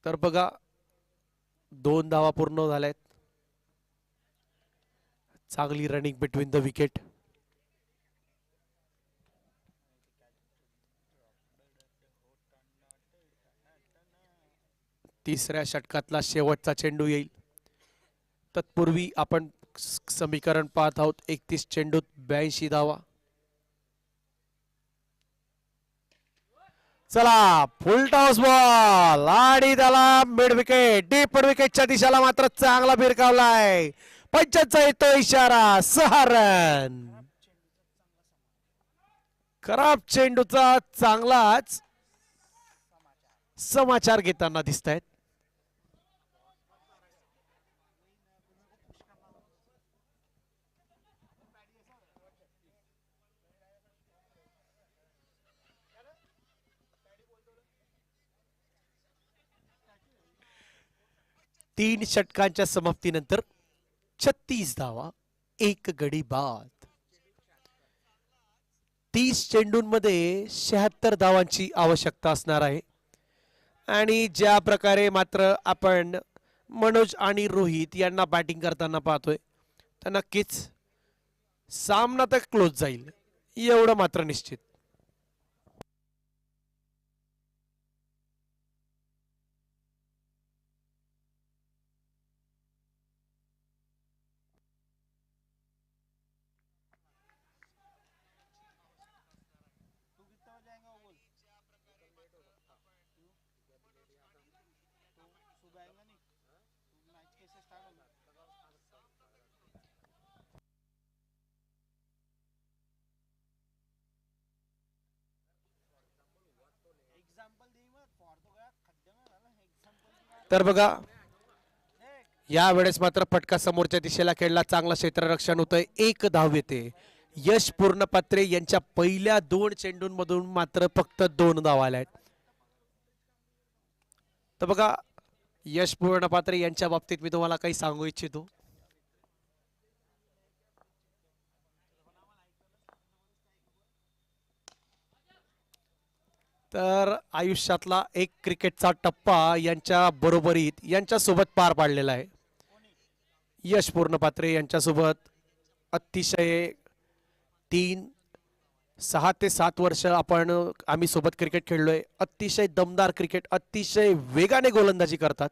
तर बघा 2 धावा पूर्ण झाल्यात. चांगली रनिंग बिटवीन द विकेट. तिसऱ्या षटकातला शेवटचा चेंडू येईल. तत्पूर्वी आपण समीकरण पाहत आहोत. 31 चेंडूत 82 धावा. चला, फुल टॉस बॉल आणि त्याला मिड विकेट, डीप मिड विकेटच्या दिशेला मात्र चांगला भिरकावलाय. पंचांचा येतो इशारा, 6 रन. खराब चेंडूचा चांगलाच समाचार घेताना दिसत आहेत. तीन षटकांच्या समाप्तीनंतर 36 धावा, एक गडी बाद. 30 चेंडूंमध्ये 76 धावांची आवश्यकता असणार आहे. आणि ज्या प्रकारे मात्र आपण मनोज आणि रोहित यांना बॅटिंग करताना पाहतोय तर नक्कीच सामना तर क्लोज जाईल एवढं मात्र निश्चित. आएगा नहीं तो मैच कैसे स्टार्ट होगा. एग्जाम्पल दी मग फॉर तो गया खड्डे में झाला एग्जाम्पल की बात तर बघा देख. यावेळेस मात्र फटका समोरच्या दिशेला खेळला, चांगला क्षेत्ररक्षण होतंय, एक धाव येते. यश पूर्णपात्रे यांच्या पहिल्या 2 चेंडूंमधून मात्र फक्त 2 धावा आल्या आहेत. तर बघा यश पूर्णपात्रे यांच्या बाबतीत मी तुम्हाला काही सांगू इच्छितो. तर आयुष्यातला एक क्रिकेटचा टप्पा यांच्या बरोबरीत यांच्यासोबत पार पाडलेला आहे. यश पूर्णपात्रे यांच्यासोबत अतिशय 6 ते 7 वर्ष आम्ही सोबत क्रिकेट खेळलोय. अतिशय दमदार क्रिकेट, अतिशय वेगाने गोलंदाजी करतात.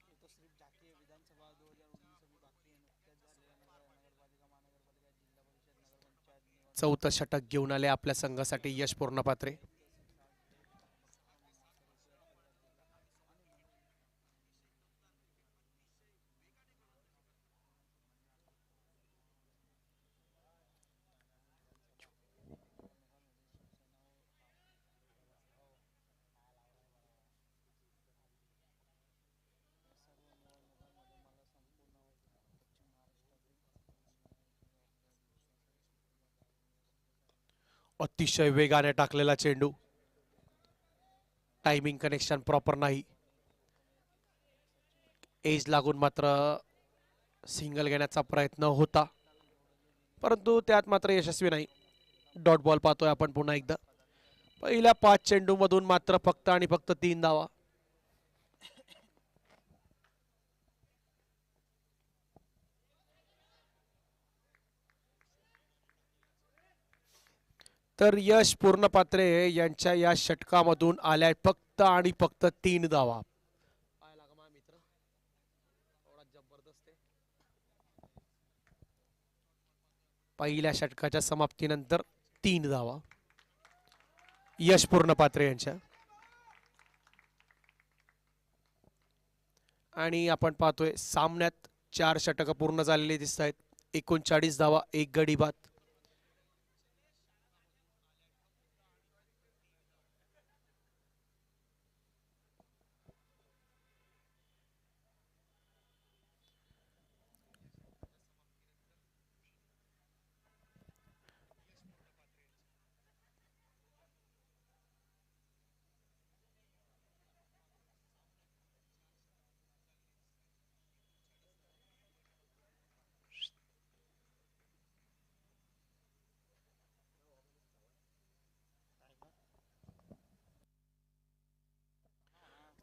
ये तो सिर्फ जातीय विधानसभा 2019 अभी बाकी है. नुकत्याच झालेल्या नगरपालिका महानगरपालिका जिल्हा परिषद नगरपंचायत निवडणूक चौथं षटक घेऊन आले आपल्या संघासाठी यश पूर्णपात्रे. अतिशय वेगाने टाकलेला चेंडू, टायमिंग कनेक्शन प्रॉपर नाही. एज लागून मात्र सिंगल घेण्याचा प्रयत्न होता, परंतु त्यात मात्र यशस्वी नाही. डॉट बॉल पाहतोय आपण पुन्हा एकदा. पहिल्या 5 चेंडूमधून मात्र फक्त आणि फक्त 3 धावा. तर यश पूर्णपात्रे यांच्या या षटकामधून आल्या फक्त आणि फक्त 3 धावा. पहिल्या षटकाच्या समाप्तीनंतर 3 धावा यश पूर्णपात्रे यांच्या. आणि आपण पाहतोय सामन्यात 4 षटक पूर्ण झालेले दिसत आहेत. 39 धावा, 1 गडी बाद.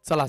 चला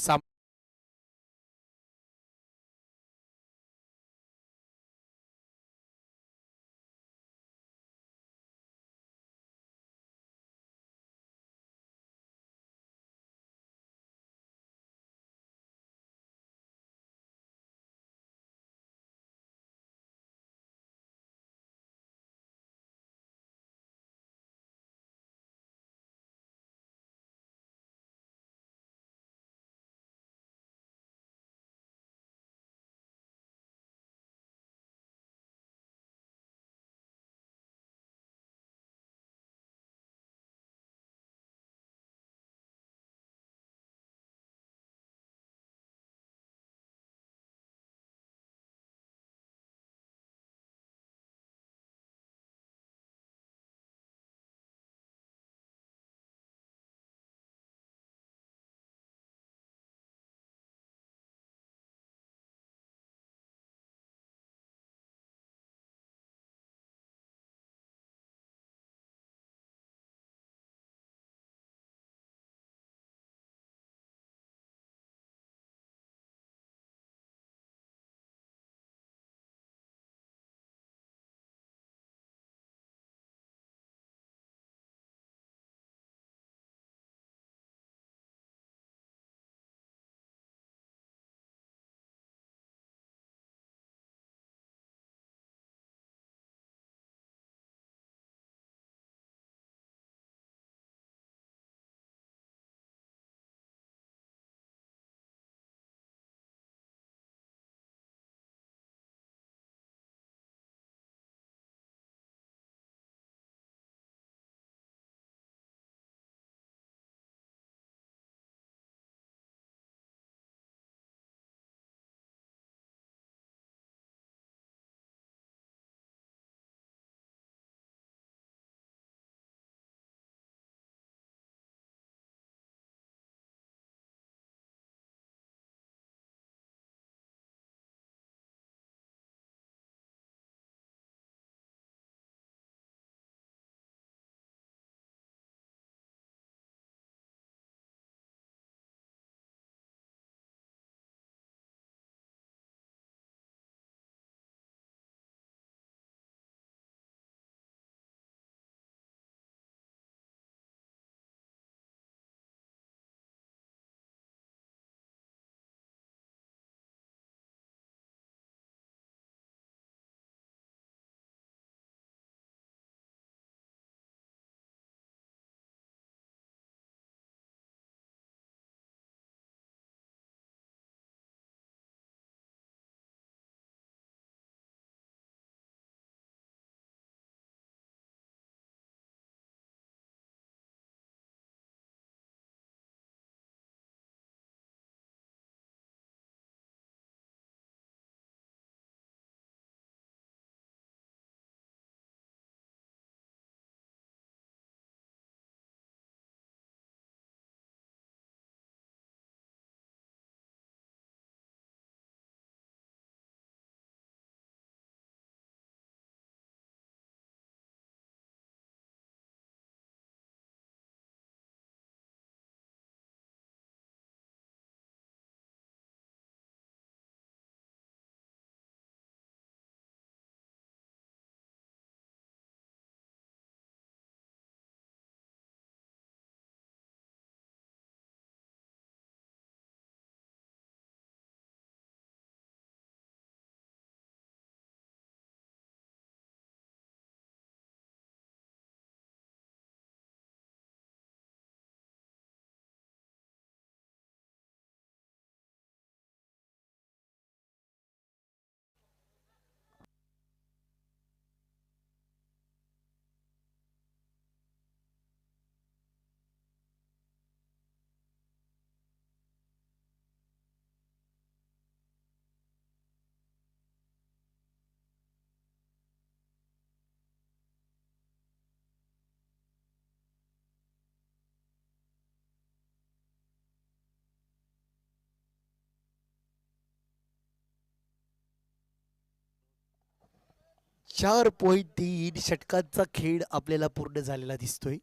4.3 षटकांचा खेळ आपल्याला पूर्ण झालेला दिसतोय.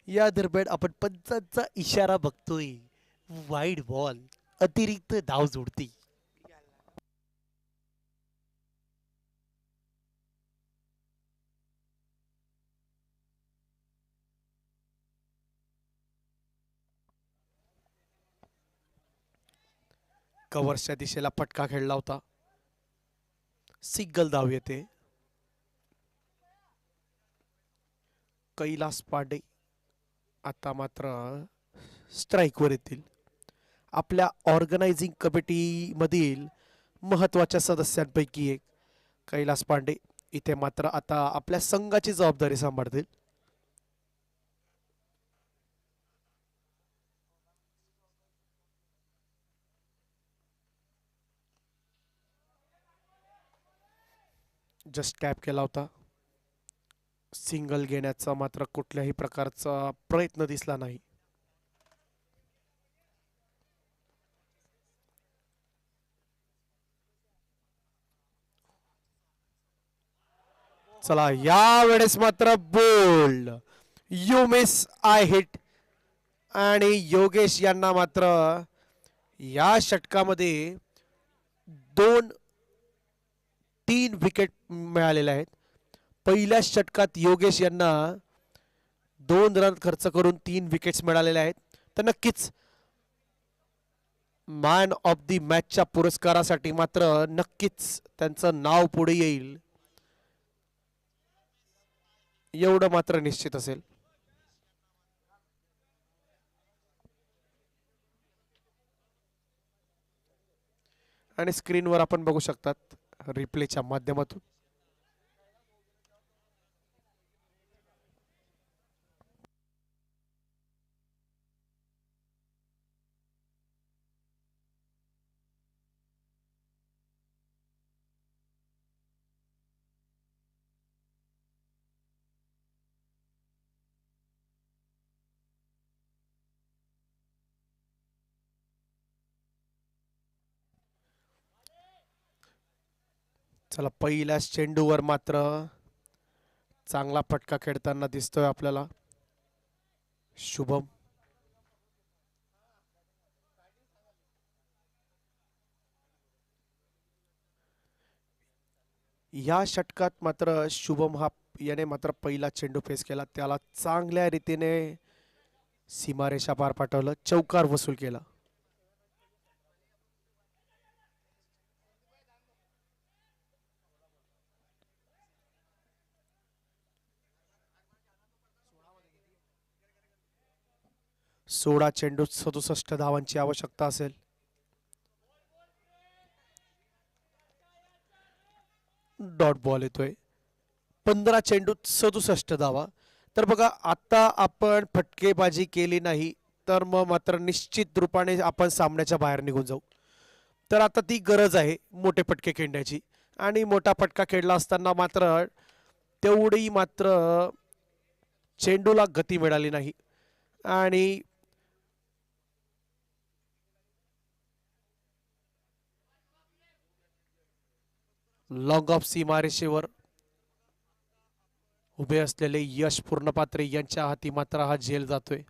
या दरम्यान आपण पंचांचा इशारा बघतोय. वाईड बॉल, अतिरिक्त धाव जोडती. कव्हर्सच्या दिशेला फटका खेळला होता. सिंगल धाव येते. कैलास पांडे आता मात्र स्ट्राईकवर येतील. आपल्या ऑर्गनायझिंग कमिटी मधील महत्वाच्या सदस्यांपैकी एक कैलास पांडे इथे मात्र आता आपल्या संघाची जबाबदारी सांभाळतील. जस्ट टॅप केला होता. सिंगल घेण्याचा मात्र कुठल्याही प्रकारचा प्रयत्न दिसला नाही. चला या वेळेस मात्र bowled, you miss I hit, आणि योगेश यांना मात्र या षटकामध्ये 2-3 विकेट मिळालेल्या आहेत. पहिल्या षटकात योगेश यांना 2 रन खर्च करून 3 विकेट्स मिळालेल्या आहेत. तर नक्कीच मॅन ऑफ द मॅचच्या पुरस्कारासाठी मात्र नक्कीच त्यांचं नाव पुढे येईल, एवढं मात्र निश्चित असेल. आणि स्क्रीनवर आपण बघू शकतात रिप्लेच्या माध्यमातून चला पहिल्याच चेंडूवर मात्र चांगला फटका खेळताना दिसतोय आपल्याला शुभम. या षटकात मात्र शुभम याने मात्र पहिला चेंडू फेस केला, त्याला चांगल्या रीतीने सीमारेषा पार पाठवलं, चौकार वसूल केला. सोळा चेंडूत 67 धावांची आवश्यकता असेल. डॉट बॉल येतोय. 15 चेंडूत 67 धावा. तर बघा आता आपण फटकेबाजी केली नाही तर मग मात्र निश्चित रूपाने आपण सामन्याच्या बाहेर निघून जाऊ. तर आता ती गरज आहे मोठे फटके खेळण्याची, आणि मोठा फटका खेळला असताना मात्र तेवढी मात्र चेंडूला गती मिळाली नाही, आणि लॉंग ऑफ सीमारेषेवर उभे असलेले यश पूर्णपात्रे यांच्या हाती मात्र हा झेल जातोय.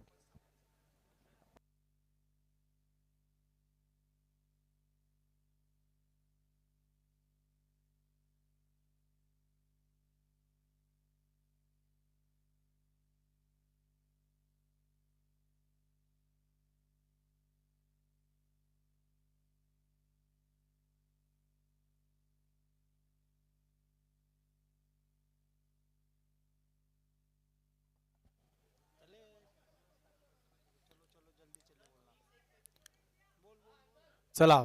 चला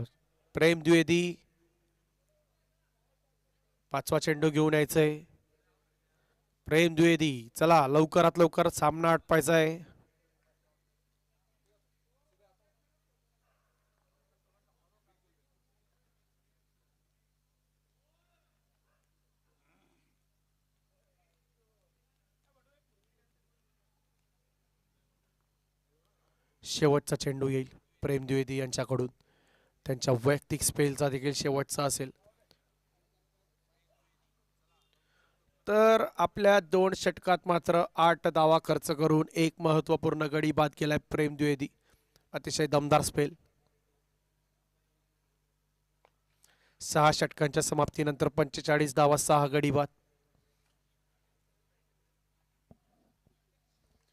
प्रेम द्विवेदी पाचवा चेंडू घेऊन यायचंय. प्रेम द्विवेदी चला लवकरात लवकर सामना आटपायचा आहे. शेवटचा चेंडू येईल प्रेम द्विवेदी यांच्याकडून. त्यांच्या वैयक्तिक स्पेलचा देखील शेवटचा असेल. तर आपल्या 2 षटकात मात्र 8 धावा खर्च करून एक महत्त्वपूर्ण गडी बाद केलाय प्रेम द्विवेदी. अतिशय दमदार स्पेल. 6 षटकांच्या समाप्तीनंतर 45 धावा, 6 गडी बाद.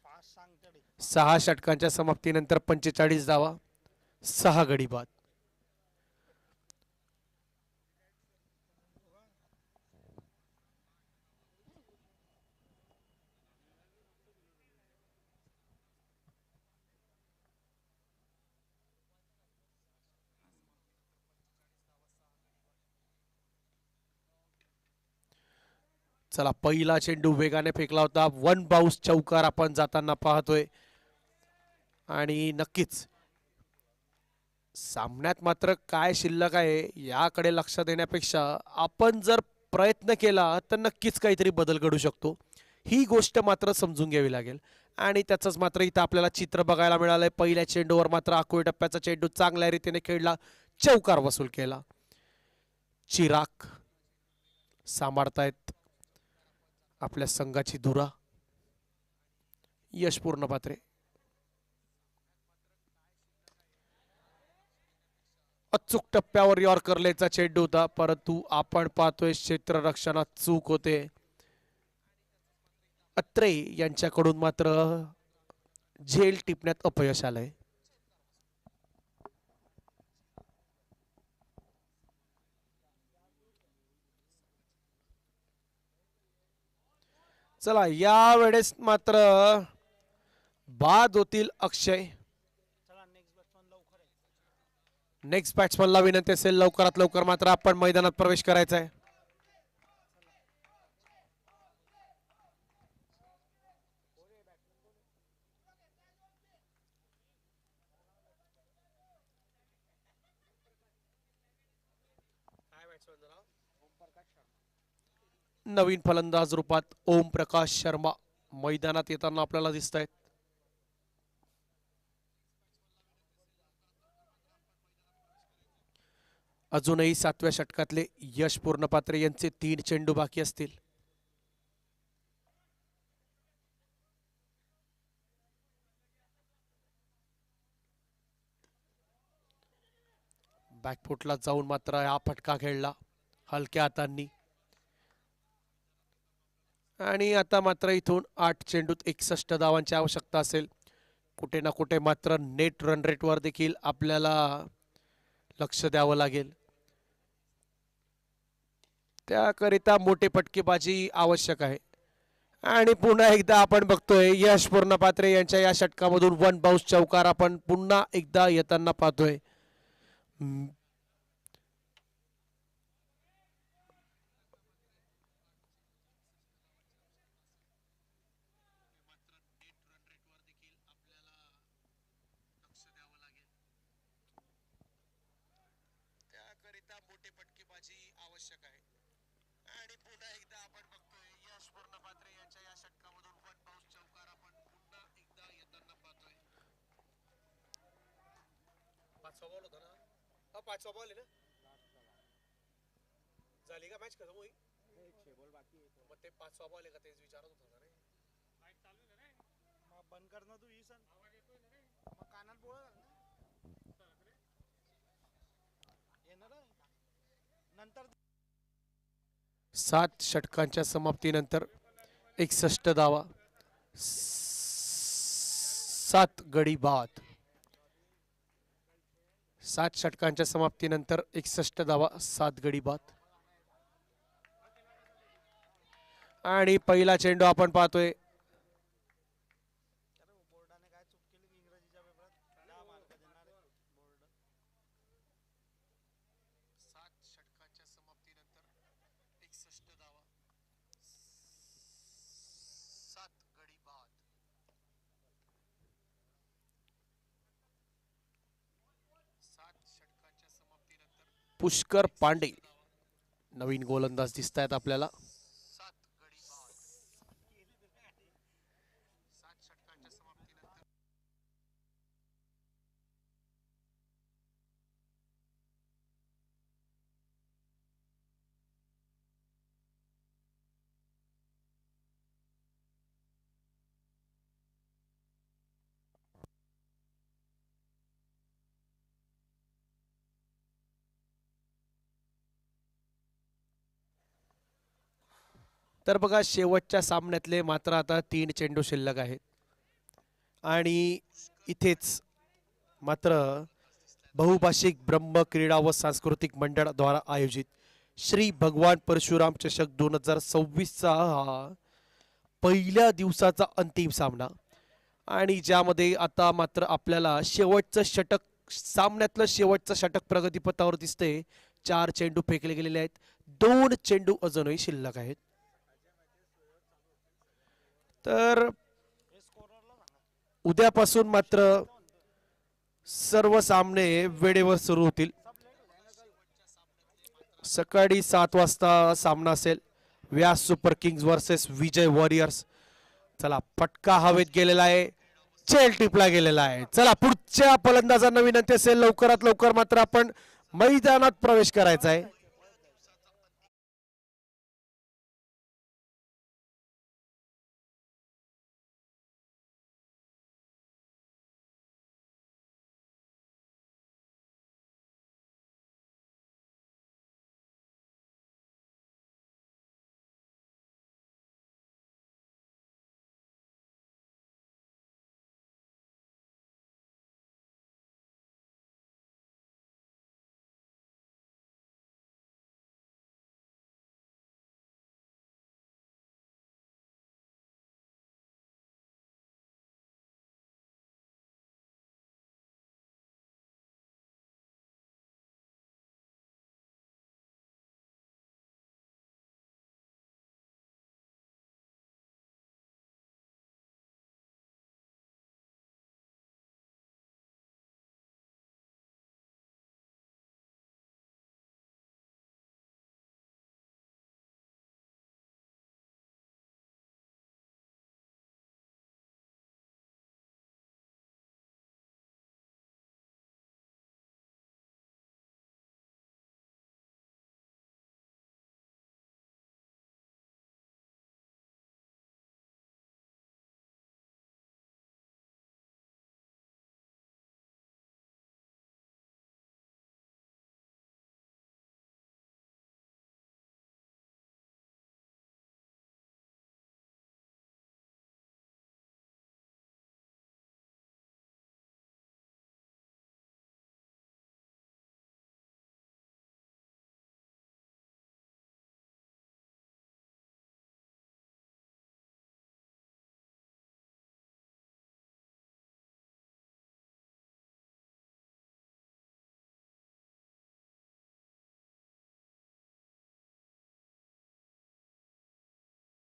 पाच सांगते 6 षटकांच्या समाप्तीनंतर 45 धावा, 6 गडी बाद. चला, पहिला चेंडू वेगाने फेकला होता. 1 बाउन्स चौकार आपण जाताना पाहतोय. आणि नक्कीच सामन्यात मात्र काय शिल्लक आहे याकडे लक्ष देण्यापेक्षा आपण जर प्रयत्न केला तर नक्कीच काहीतरी बदल घडू शकतो. ही गोष्ट मात्र समजून घ्यावी लागेल. आणि त्याचंच मात्र इथं आपल्याला चित्र बघायला मिळालंय. पहिल्या चेंडूवर मात्र आखोई टप्प्याचा चेंडू चांगल्या रीतीने खेळला, चौकार वसूल केला. चिराग सांभाळतायत आपल्या संघाची धुरा. यश पूर्णपात्रे अचूक टप्प्यावर यॉर्करलेचा चेंडू होता, परंतु आपण पाहतोय क्षेत्ररक्षणात चूक होते. अत्रे यांच्याकडून मात्र झेल टिपण्यात अपयश आलंय. चला, या वेळेस मात्र बाद होतील अक्षय. चला नेक्स्ट बॅट्समन लवकर आहे. नेक्स्ट बॅट्समनला विनंती असेल लवकरात लवकर मात्र आपण मैदानात प्रवेश करायचा आहे. नवीन फलंदाज रूपात ओम प्रकाश शर्मा मैदानात येताना आपल्याला दिसत आहेत. अजूनही 7व्या षटकातले यश पूर्णपात्रे यांचे 3 चेंडू बाकी असतील. बॅकफुटला जाऊन मात्र हा फटका खेळला हलक्या हातांनी. आणि आता मात्र इथून 8 चेंडूत 61 धावांची आवश्यकता असेल. कुठे ना कुठे मात्र नेट रन रेटवर देखील आपल्याला लक्ष द्यावं लागेल. त्याकरिता मोठी फटकेबाजी आवश्यक आहे. आणि पुन्हा एकदा आपण बघतोय यश पूर्णपात्रे यांच्या या षटकामधून 1 बाउन्स चौकार आपण पुन्हा एकदा येताना पाहतोय. त्याकरिता मोठी फटकेबाजी आवश्यक आहे. आणि पुन्हा एकदा आपण बघतोय यश पूर्णपात्रे यांच्या या षटकामधून 1 बाउन्स चौकार आपण पुन्हा एकदा येताना पाहतोय. 5वा बॉल होता ना? हा 5वा बॉल आहे ना? झाली का मॅच खतम होई? मग ते 5वा बॉल आहे का तेच विचारत होता रे. मग बंद कर ना तू ही सण. मग कानात बोल येणार आहे नंतर. 7 षटकांच्या समाप्तीनंतर 61 धावा, 7 गडी बाद. 7 षटकांच्या समाप्तीनंतर 61 धावा, 7 गडी बाद. आणि पहिला चेंडू आपण पाहतोय. बोर्डाने काय चूक केली इंग्रजीच्या पेपरात 10 मार्क देणार बोर्ड. 7 षटकांच्या समाप्तीनंतर 61 धावा, 7 गडी बाद. पुष्कर पांडे नवीन गोलंदाज दिसत आहेत आपल्याला. तर बघा शेवटच्या सामन्यातले मात्र आता 3 चेंडू शिल्लक आहेत आणि इथेच मात्र बहुभाषिक ब्रह्म क्रीडा व सांस्कृतिक मंडळ द्वारा आयोजित श्री भगवान परशुराम चषक 2026चा हा पहिल्या दिवसाचा अंतिम सामना आणि ज्यामध्ये आता मात्र आपल्याला शेवटचं षटक सामन्यातलं शेवटचं षटक प्रगतीपथावर दिसते. 4 चेंडू फेकले गेलेले आहेत, 2 चेंडू अजूनही शिल्लक आहेत. तर उद्यापासून मात्र सर्व सामने वेळेवर सुरू होतील. सकाळी 7 वाजता सामना असेल व्यास सुपर किंग्स वर्सेस विजय वॉरियर्स. चला फटका हवेत गेलेला आहे, चेल टिपला गेलेला आहे. चला पुढच्या फलंदाजांना विनंती असेल लवकरात लवकर मात्र आपण मैदानात प्रवेश करायचा आहे.